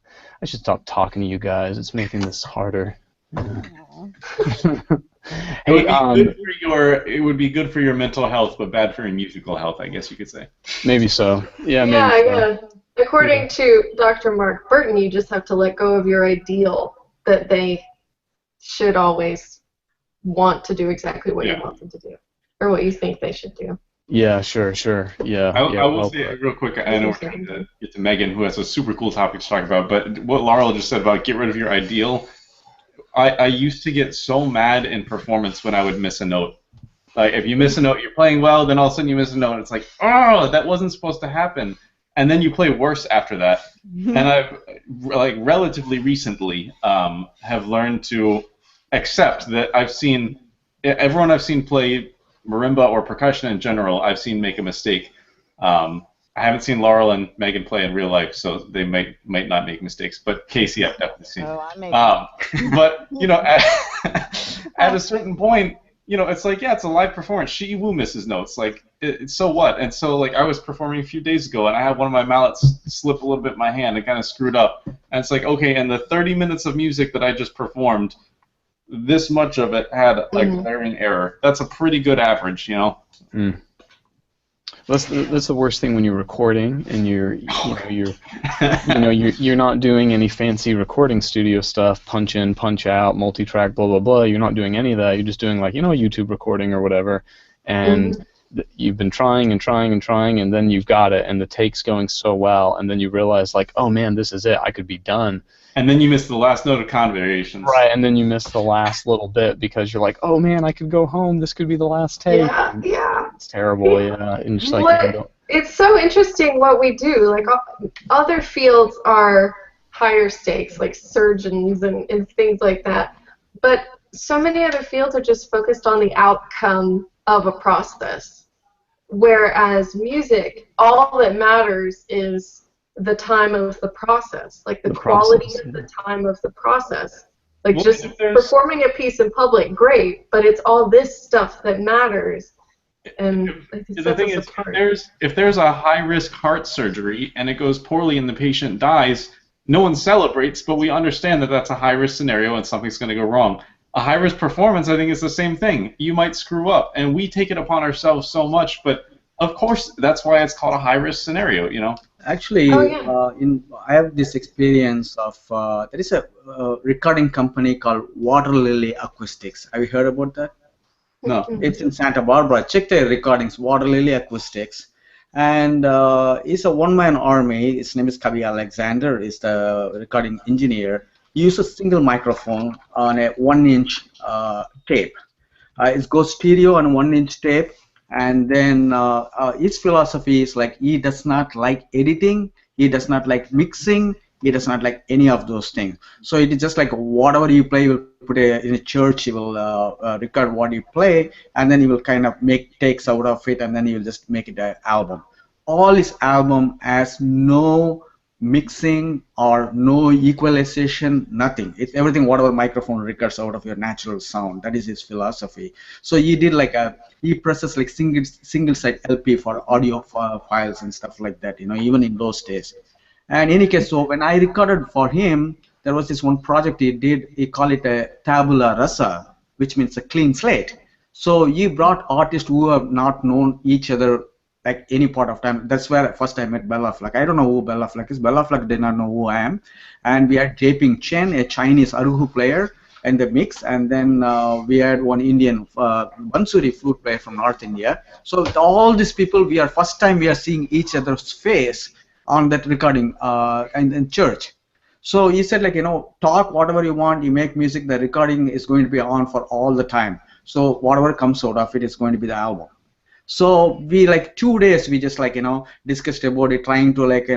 should stop talking to you guys, it's making this harder. Hey, it would be good for your mental health, but bad for your musical health, I guess you could say. Maybe so. Yeah, yeah, maybe so. Yeah. According to Dr. Mark Burton, you just have to let go of your ideal that they should always want to do exactly what you want them to do, or what you think they should do. Yeah, sure. Yeah. I will say real quick, I know we're trying to get to Megan, who has a super cool topic to talk about, but what Laurel just said about get rid of your ideal, I used to get so mad in performance when I would miss a note. Like, if you miss a note, you're playing well, then all of a sudden you miss a note, and it's like, oh, that wasn't supposed to happen. And then you play worse after that. And I've, like, relatively recently have learned to accept that everyone I've seen play marimba or percussion in general, I've seen make a mistake. I haven't seen Laurel and Megan play in real life, so they might not make mistakes. But Casey, I've definitely seen. Oh, I make but at a certain point, it's like, yeah, it's a live performance. Shi Wu misses notes, like, so what? And so, like, I was performing a few days ago, and I had one of my mallets slip a little bit in my hand and kind of screwed up. And it's like, okay, in the 30 minutes of music that I just performed, this much of it had like glaring error. That's a pretty good average, That's the worst thing when you're recording and you're not doing any fancy recording studio stuff, punch in, punch out, multi-track, blah blah blah. You're not doing any of that. You're just doing like YouTube recording or whatever, and you've been trying and trying and trying, and then you've got it, and the take's going so well, and then you realize like, oh man, this is it. I could be done. And then you miss the last note of convariations. Right, and then you miss the last little bit because you're like, oh man, I could go home. This could be the last take. Yeah. It's terrible, yeah. And just like, it's so interesting what we do. Like, other fields are higher stakes, like surgeons and things like that. But so many other fields are just focused on the outcome of a process. Whereas music, all that matters is the time of the process, like the The quality process, of yeah. the time of the process. Like Well, just if there's- performing a piece in public, great, but it's all this stuff that matters, and it The sets thing us is, apart. if there's a high risk heart surgery and it goes poorly and the patient dies, no one celebrates, but we understand that that's a high risk scenario and something's going to go wrong. A high risk performance, I think, is the same thing. You might screw up, and we take it upon ourselves so much, but of course, that's why it's called a high risk scenario. You know. Actually, Oh, yeah. I have this experience of there is a recording company called Water Lily Acoustics. Have you heard about that? No. It's in Santa Barbara. Check their recordings, Water Lily Acoustics. And he's a one-man army. His name is Kavi Alexander. He's the recording engineer. He uses a single microphone on a 1-inch tape. It goes stereo on 1-inch tape. And then his philosophy is like he does not like editing. He does not like mixing. He does not like any of those things. So it is just like whatever you play, you will put in a church, you will record what you play, and then you will kind of make takes out of it, and then you will just make it an album. All his album has no mixing or no equalization, nothing. It's everything whatever microphone records out of your natural sound. That is his philosophy. So he did like he presses like single side LP for audio files and stuff like that, even in those days. And in any case, so when I recorded for him, there was this one project he did. He called it a tabula rasa, which means a clean slate. So he brought artists who have not known each other like any part of time. That's where first I met Bella Fleck. I don't know who Bella Fleck is. Bella Fleck did not know who I am. And we had Japing Chen, a Chinese aruhu player, in the mix. And then we had one Indian Bansuri flute player from North India. So with all these people, first time we are seeing each other's face on that recording in church. So he said, like, talk whatever you want, you make music, the recording is going to be on for all the time. So whatever comes out of it is going to be the album. So we like 2 days we just like discussed about it, trying to like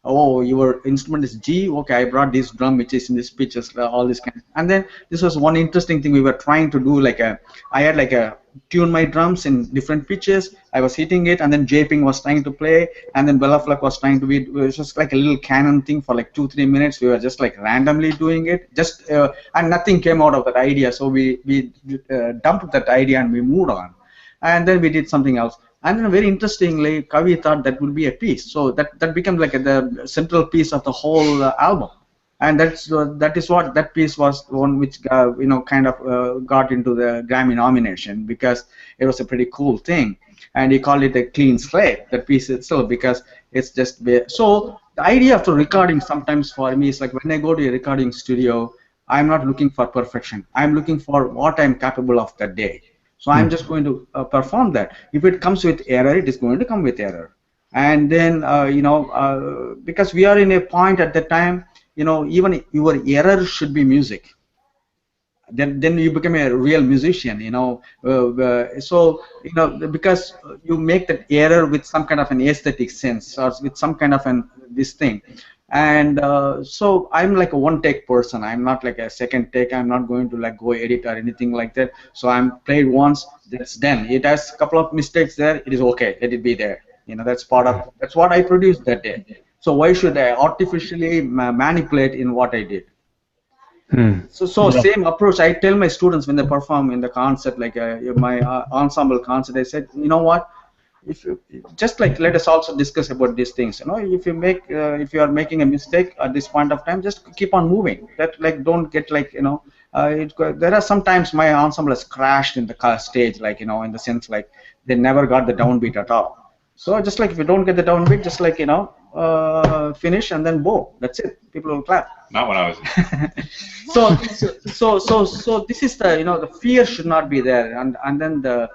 oh, your instrument is G, okay, I brought this drum which is in this pitches, all this kind. And then this was one interesting thing we were trying to do, like I had like a tune my drums in different pitches, I was hitting it, and then Japing was trying to play, and then Bella Fleck was trying to be, it was just like a little canon thing for like 2-3 minutes. We were just like randomly doing it, just and nothing came out of that idea. So we dumped that idea and we moved on. And then we did something else. And then very interestingly, Kavi thought that would be a piece. So that became like the central piece of the whole album. And that is what that piece was, the one which kind of got into the Grammy nomination, because it was a pretty cool thing. And he called it a clean slate, that piece itself, because it's just so the idea of the recording sometimes for me is like when I go to a recording studio, I'm not looking for perfection. I'm looking for what I'm capable of that day. So I'm just going to perform that. If it comes with error, it is going to come with error. And then, because we are in a point at the time, even your error should be music. Then you become a real musician, so, because you make that error with some kind of an aesthetic sense or with some kind of this thing. And so I'm like a one-take person. I'm not like a second take. I'm not going to like go edit or anything like that. So I'm played once, that's done. It has a couple of mistakes there. It is okay. Let it be there. That's that's what I produced that day. So why should I artificially manipulate in what I did? So Yeah. same approach I tell my students when they perform in the concert, like my ensemble concert. I said, you know what? If you just like let us also discuss about these things. If you are making a mistake at this point of time, just keep on moving. That like don't get like there are sometimes my ensemble has crashed in the stage, like in the sense like they never got the downbeat at all. So just like if you don't get the downbeat, just like finish and then bow. That's it. People will clap. Not when I was. So this is the the fear should not be there, and then the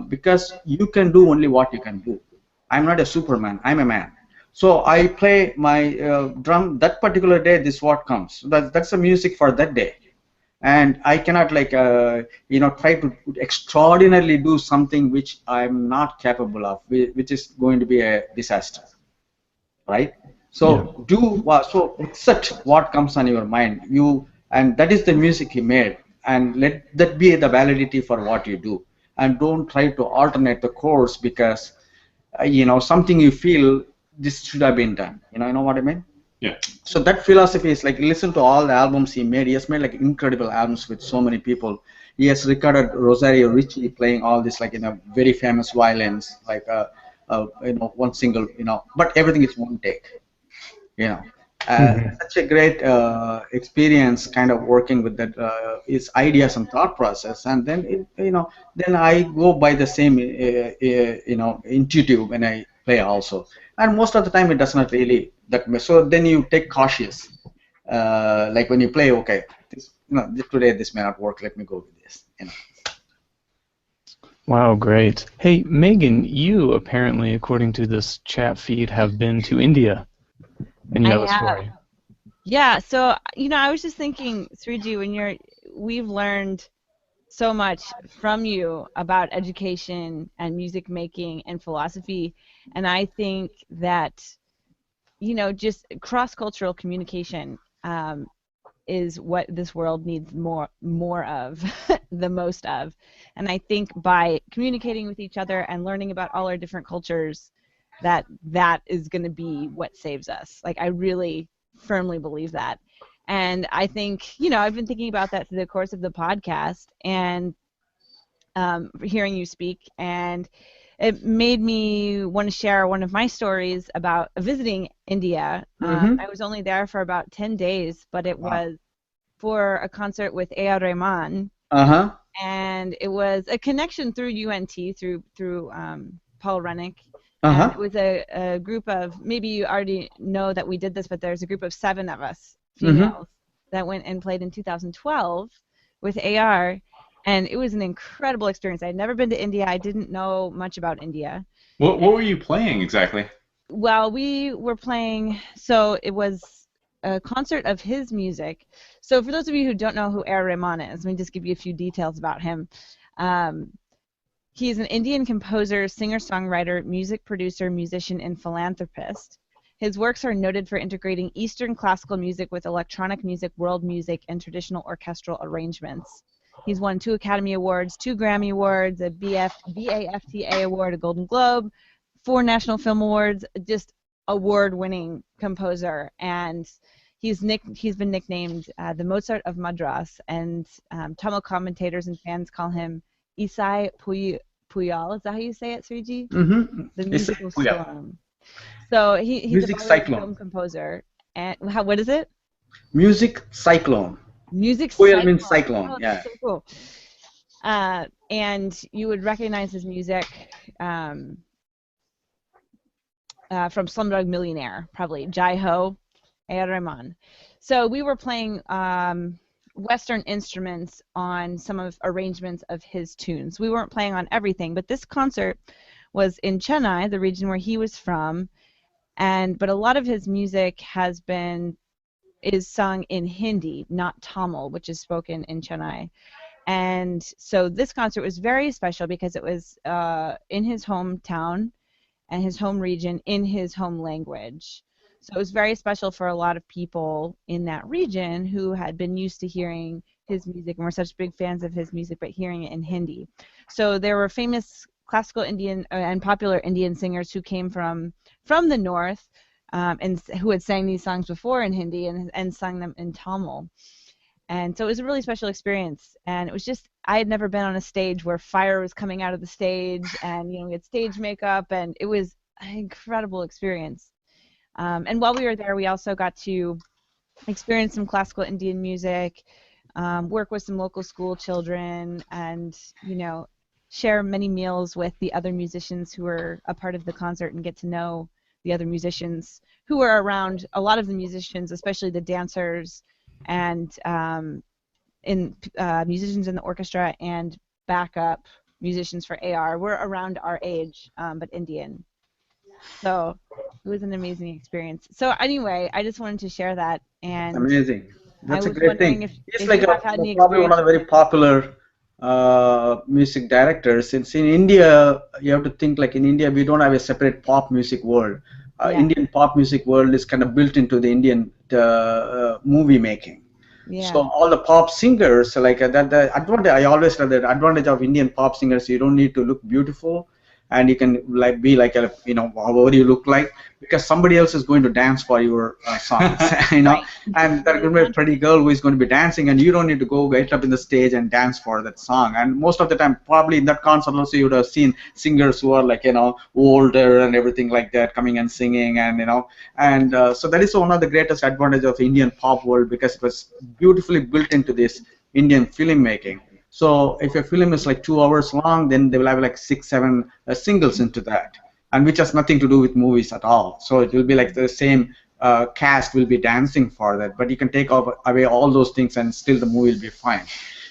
because you can do only what you can do. I'm not a Superman. I'm a man. So I play my drum that particular day. This what comes. That's the music for that day, and I cannot like try to extraordinarily do something which I'm not capable of, which is going to be a disaster, right? So so accept what comes on your mind. And that is the music he made, and let that be the validity for what you do. And don't try to alternate the course because something you feel this should have been done. You know what I mean? Yeah. So that philosophy is like, listen to all the albums he made. He has made like incredible albums with so many people. He has recorded Rosario Richie playing all this like very famous violins, like one single, but everything is one take. You know, such a great experience, kind of working with that his ideas and thought process, and then then I go by the same intuitive when I play also, and most of the time it does not really that much. So then you take cautious, like when you play, okay, today this may not work. Let me go with this. Wow, great. Hey, Megan, you apparently, according to this chat feed, have been to India, and you have a story. Yeah, so I was just thinking, Sriji, we've learned so much from you about education and music making and philosophy, and I think that just cross-cultural communication is what this world needs more of, the most of, and I think by communicating with each other and learning about all our different cultures, that is going to be what saves us. Like, I really firmly believe that. And I think, I've been thinking about that through the course of the podcast and hearing you speak, and it made me want to share one of my stories about visiting India. I was only there for about 10 days, but it was for a concert with A.R. Rahman. And it was a connection through UNT, through Paul Rennick. And it was a group of, maybe you already know that we did this, but there's a group of 7 of us, females, that went and played in 2012 with AR, and it was an incredible experience. I had never been to India. I didn't know much about India. What were you playing exactly? Well, we were playing, so it was a concert of his music. So for those of you who don't know who A.R. Rahman is, let me just give you a few details about him. He's an Indian composer, singer-songwriter, music producer, musician, and philanthropist. His works are noted for integrating Eastern classical music with electronic music, world music, and traditional orchestral arrangements. He's won 2 Academy Awards, 2 Grammy Awards, a BAFTA Award, a Golden Globe, 4 National Film Awards, just award-winning composer. And he's been nicknamed the Mozart of Madras, and Tamil commentators and fans call him Isai Puyal. Is that how you say it, Sriji? The musical storm. So he's a Bollywood film composer. And what is it? Music cyclone. Music Puyal cyclone. means cyclone. Oh, yeah. So cool. And you would recognize his music from Slumdog Millionaire, probably. Jai Ho, A.R. Rahman. So we were playing Western instruments on some of arrangements of his tunes. We weren't playing on everything, but this concert was in Chennai, the region where he was from, but a lot of his music is sung in Hindi, not Tamil, which is spoken in Chennai. And so this concert was very special because it was in his hometown and his home region in his home language. So it was very special for a lot of people in that region who had been used to hearing his music and were such big fans of his music, but hearing it in Hindi. So there were famous classical Indian and popular Indian singers who came from the north and who had sang these songs before in Hindi and sung them in Tamil. And so it was a really special experience. And it was just, I had never been on a stage where fire was coming out of the stage and, we had stage makeup, and it was an incredible experience. And while we were there, we also got to experience some classical Indian music, work with some local school children, and, share many meals with the other musicians who were a part of the concert and get to know the other musicians who were around. A lot of the musicians, especially the dancers and musicians in the orchestra and backup musicians for AR, were around our age, but Indian. So it was an amazing experience. So anyway, I just wanted to share that. And amazing. That's a great thing. It's like probably one of the very popular music directors. Since in India, you have to think like in India, we don't have a separate pop music world. Indian pop music world is kind of built into the Indian movie making. Yeah. So all the pop singers, like that, the advantage, I always said that advantage of Indian pop singers, you don't need to look beautiful. and you can like be like a, however you look like, because somebody else is going to dance for your songs, Right. and there's going to be a pretty girl who is going to be dancing, and you don't need to go get up in the stage and dance for that song. And most of the time, probably in that concert also, you would have seen singers who are like older and everything like that coming and singing, and so that is one of the greatest advantage of Indian pop world, because it was beautifully built into this Indian filmmaking. So if a film is like 2 hours long, then they will have like 6, 7 singles into that, and which has nothing to do with movies at all. So it will be like the same cast will be dancing for that, but you can take away all those things and still the movie will be fine.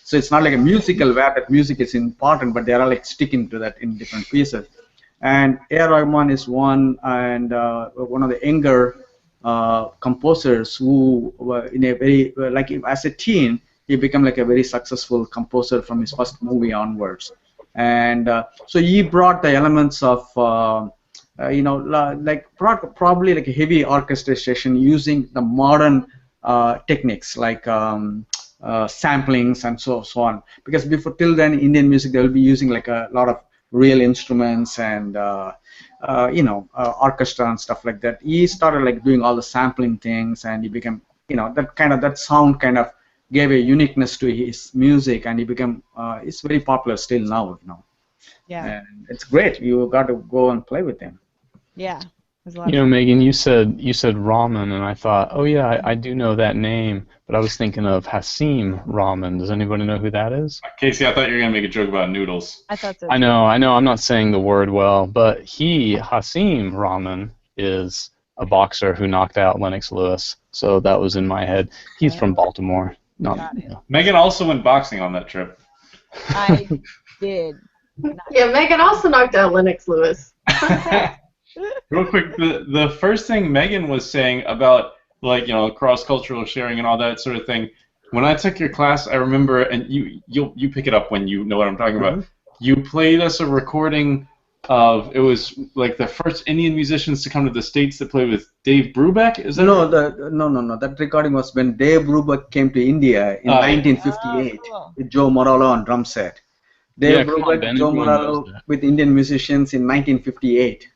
So it's not like a musical where that music is important, but they are like sticking to that in different pieces. And A.R. Rahman is one, and one of the younger composers who were in a very, like as a teen, he became like a very successful composer from his first movie onwards. And so he brought the elements of, brought probably like a heavy orchestration using the modern techniques like samplings and so on. Because before, till then, Indian music, they will be using like a lot of real instruments and orchestra and stuff like that. He started like doing all the sampling things, and he became, that sound kind of gave a uniqueness to his music, and he became it's very popular still now, Yeah. And it's great. You got to go and play with him. Yeah. It was a lot of fun. Megan, you said Rahman, and I thought, oh yeah, I do know that name, but I was thinking of Hasim Rahman. Does anybody know who that is? Casey, I thought you were gonna make a joke about noodles. I thought so. I know. I'm not saying the word well, but Hasim Rahman, is a boxer who knocked out Lennox Lewis. So that was in my head. He's from Baltimore. Got it. Megan also went boxing on that trip. I did. Yeah, Megan also knocked out Lennox Lewis. Real quick, the first thing Megan was saying about cross-cultural sharing and all that sort of thing. When I took your class, I remember, and you pick it up when you know what I'm talking about. You played us a recording of, it was like the first Indian musicians to come to the States that played with Dave Brubeck. Is that no? No. That recording was when Dave Brubeck came to India in 1958 with Joe Morello on drum set. Dave Brubeck, Joe Morello with Indian musicians in 1958.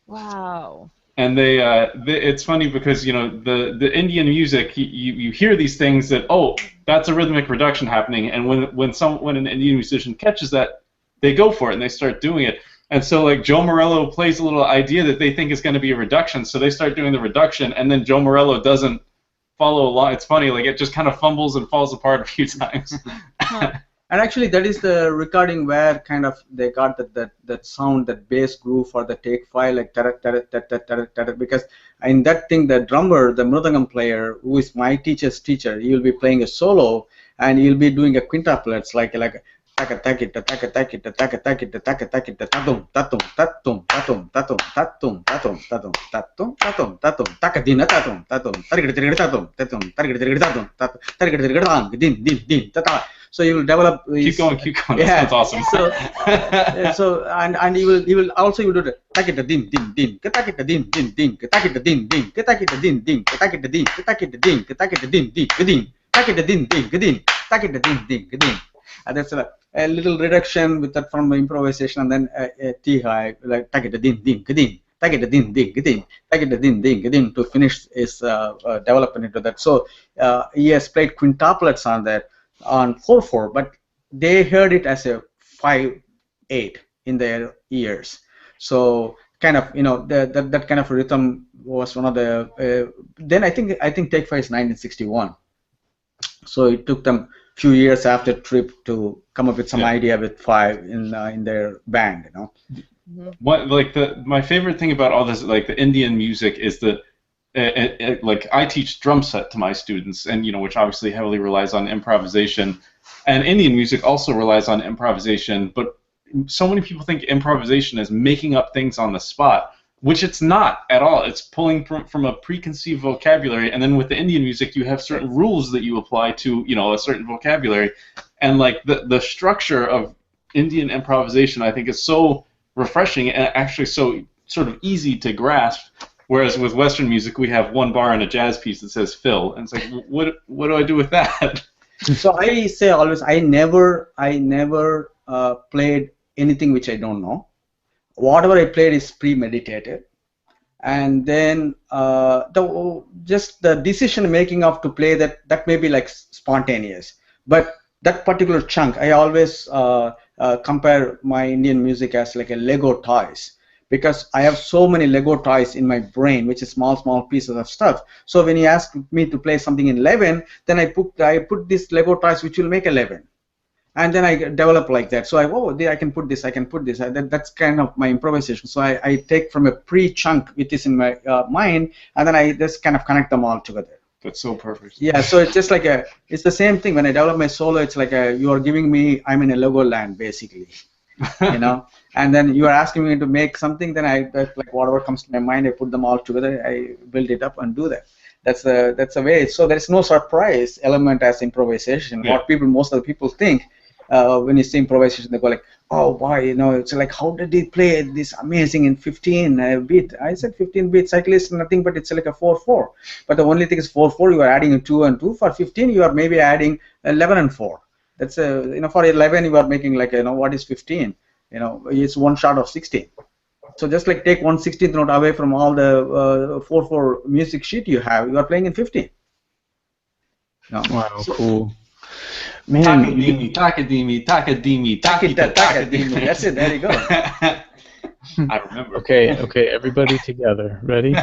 Wow. And it's funny because the Indian music, you hear these things that, oh, that's a rhythmic reduction happening, and when an Indian musician catches that, they go for it and they start doing it. And so like Joe Morello plays a little idea that they think is going to be a reduction, so they start doing the reduction, and then Joe Morello doesn't follow along. It's funny, like it just kind of fumbles and falls apart a few times. And actually, that is the recording where kind of they got that sound, that bass groove for the take 5, like because in that thing, the drummer, the mridangam player, who is my teacher's teacher, he will be playing a solo, and he'll be doing a quintuplets like so you will develop. Keep going. Yeah, that's awesome. So and he will also do the takita din din din takita din din din takita din din takita din din takita din takita din takita din din din takita din din din takita din din din. And that's a little reduction with that from the improvisation, and then a T high like takita din din din takita din din din takita din din din to finish his development into that. So he has played quintuplets on that. On 4/4, but they heard it as a 5/8 in their ears. So kind of that kind of rhythm was one of the. Then I think Take 5 is 1961. So it took them a few years after trip to come up with some idea with 5 in their band. What my favorite thing about all this, like the Indian music, is that. Like I teach drum set to my students, and which obviously heavily relies on improvisation, and Indian music also relies on improvisation. But so many people think improvisation is making up things on the spot, which it's not at all. It's pulling from a preconceived vocabulary, and then with the Indian music, you have certain rules that you apply to a certain vocabulary, and like the structure of Indian improvisation, I think, is so refreshing and actually so sort of easy to grasp. Whereas with Western music, we have one bar in a jazz piece that says "fill," and it's like, what do I do with that? So I say always, I never played anything which I don't know. whatever I played is premeditated, and then just the decision making of to play that may be like spontaneous, but that particular chunk I always compare my Indian music as like a Lego toys, because I have so many Lego toys in my brain, which is small pieces of stuff. So when you ask me to play something in 11, then I put this Lego toys which will make 11, and then I develop like that. So I can put this, I can put this. That's kind of my improvisation. So I take from a pre-chunk which is in my mind, and then I just kind of connect them all together. That's so perfect. Yeah, so it's just like it's the same thing when I develop my solo. It's like you are giving me, I'm in a Lego land basically, you know. And then you are asking me to make something, then like whatever comes to my mind, I put them all together, I build it up and do that. That's the way. So there is no surprise element as improvisation. Yeah. What most of the people think when you say improvisation, they go like, oh, why, it's like, how did he play this amazing in 15 beat? I said 15 beat cycle is nothing, but it's like a 4/4. But the only thing is 4/4, you are adding a 2 and 2. For 15, you are maybe adding 11 and 4. That's for 11, you are making like, what is 15? It's one shot of 16. So just like take 1/16th note away from all the 4/4 music sheet you have, you are playing in 15. Wow, cool. Man, Takadimi. That's it. There you go. I remember. Okay, everybody together. Ready?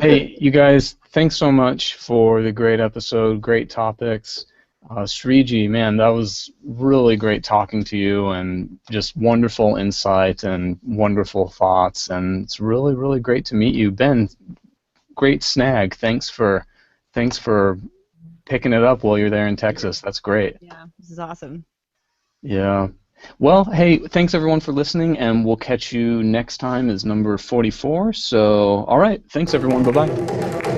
Hey, you guys, thanks so much for the great episode, great topics. Sriji, man, that was really great talking to you, and just wonderful insight and wonderful thoughts, and it's really, really great to meet you. Ben, great snag. Thanks for picking it up while you're there in Texas. That's great. Yeah, this is awesome. Yeah. Well, hey, thanks everyone for listening, and we'll catch you next time as number 44. So, all right, thanks everyone. Bye-bye.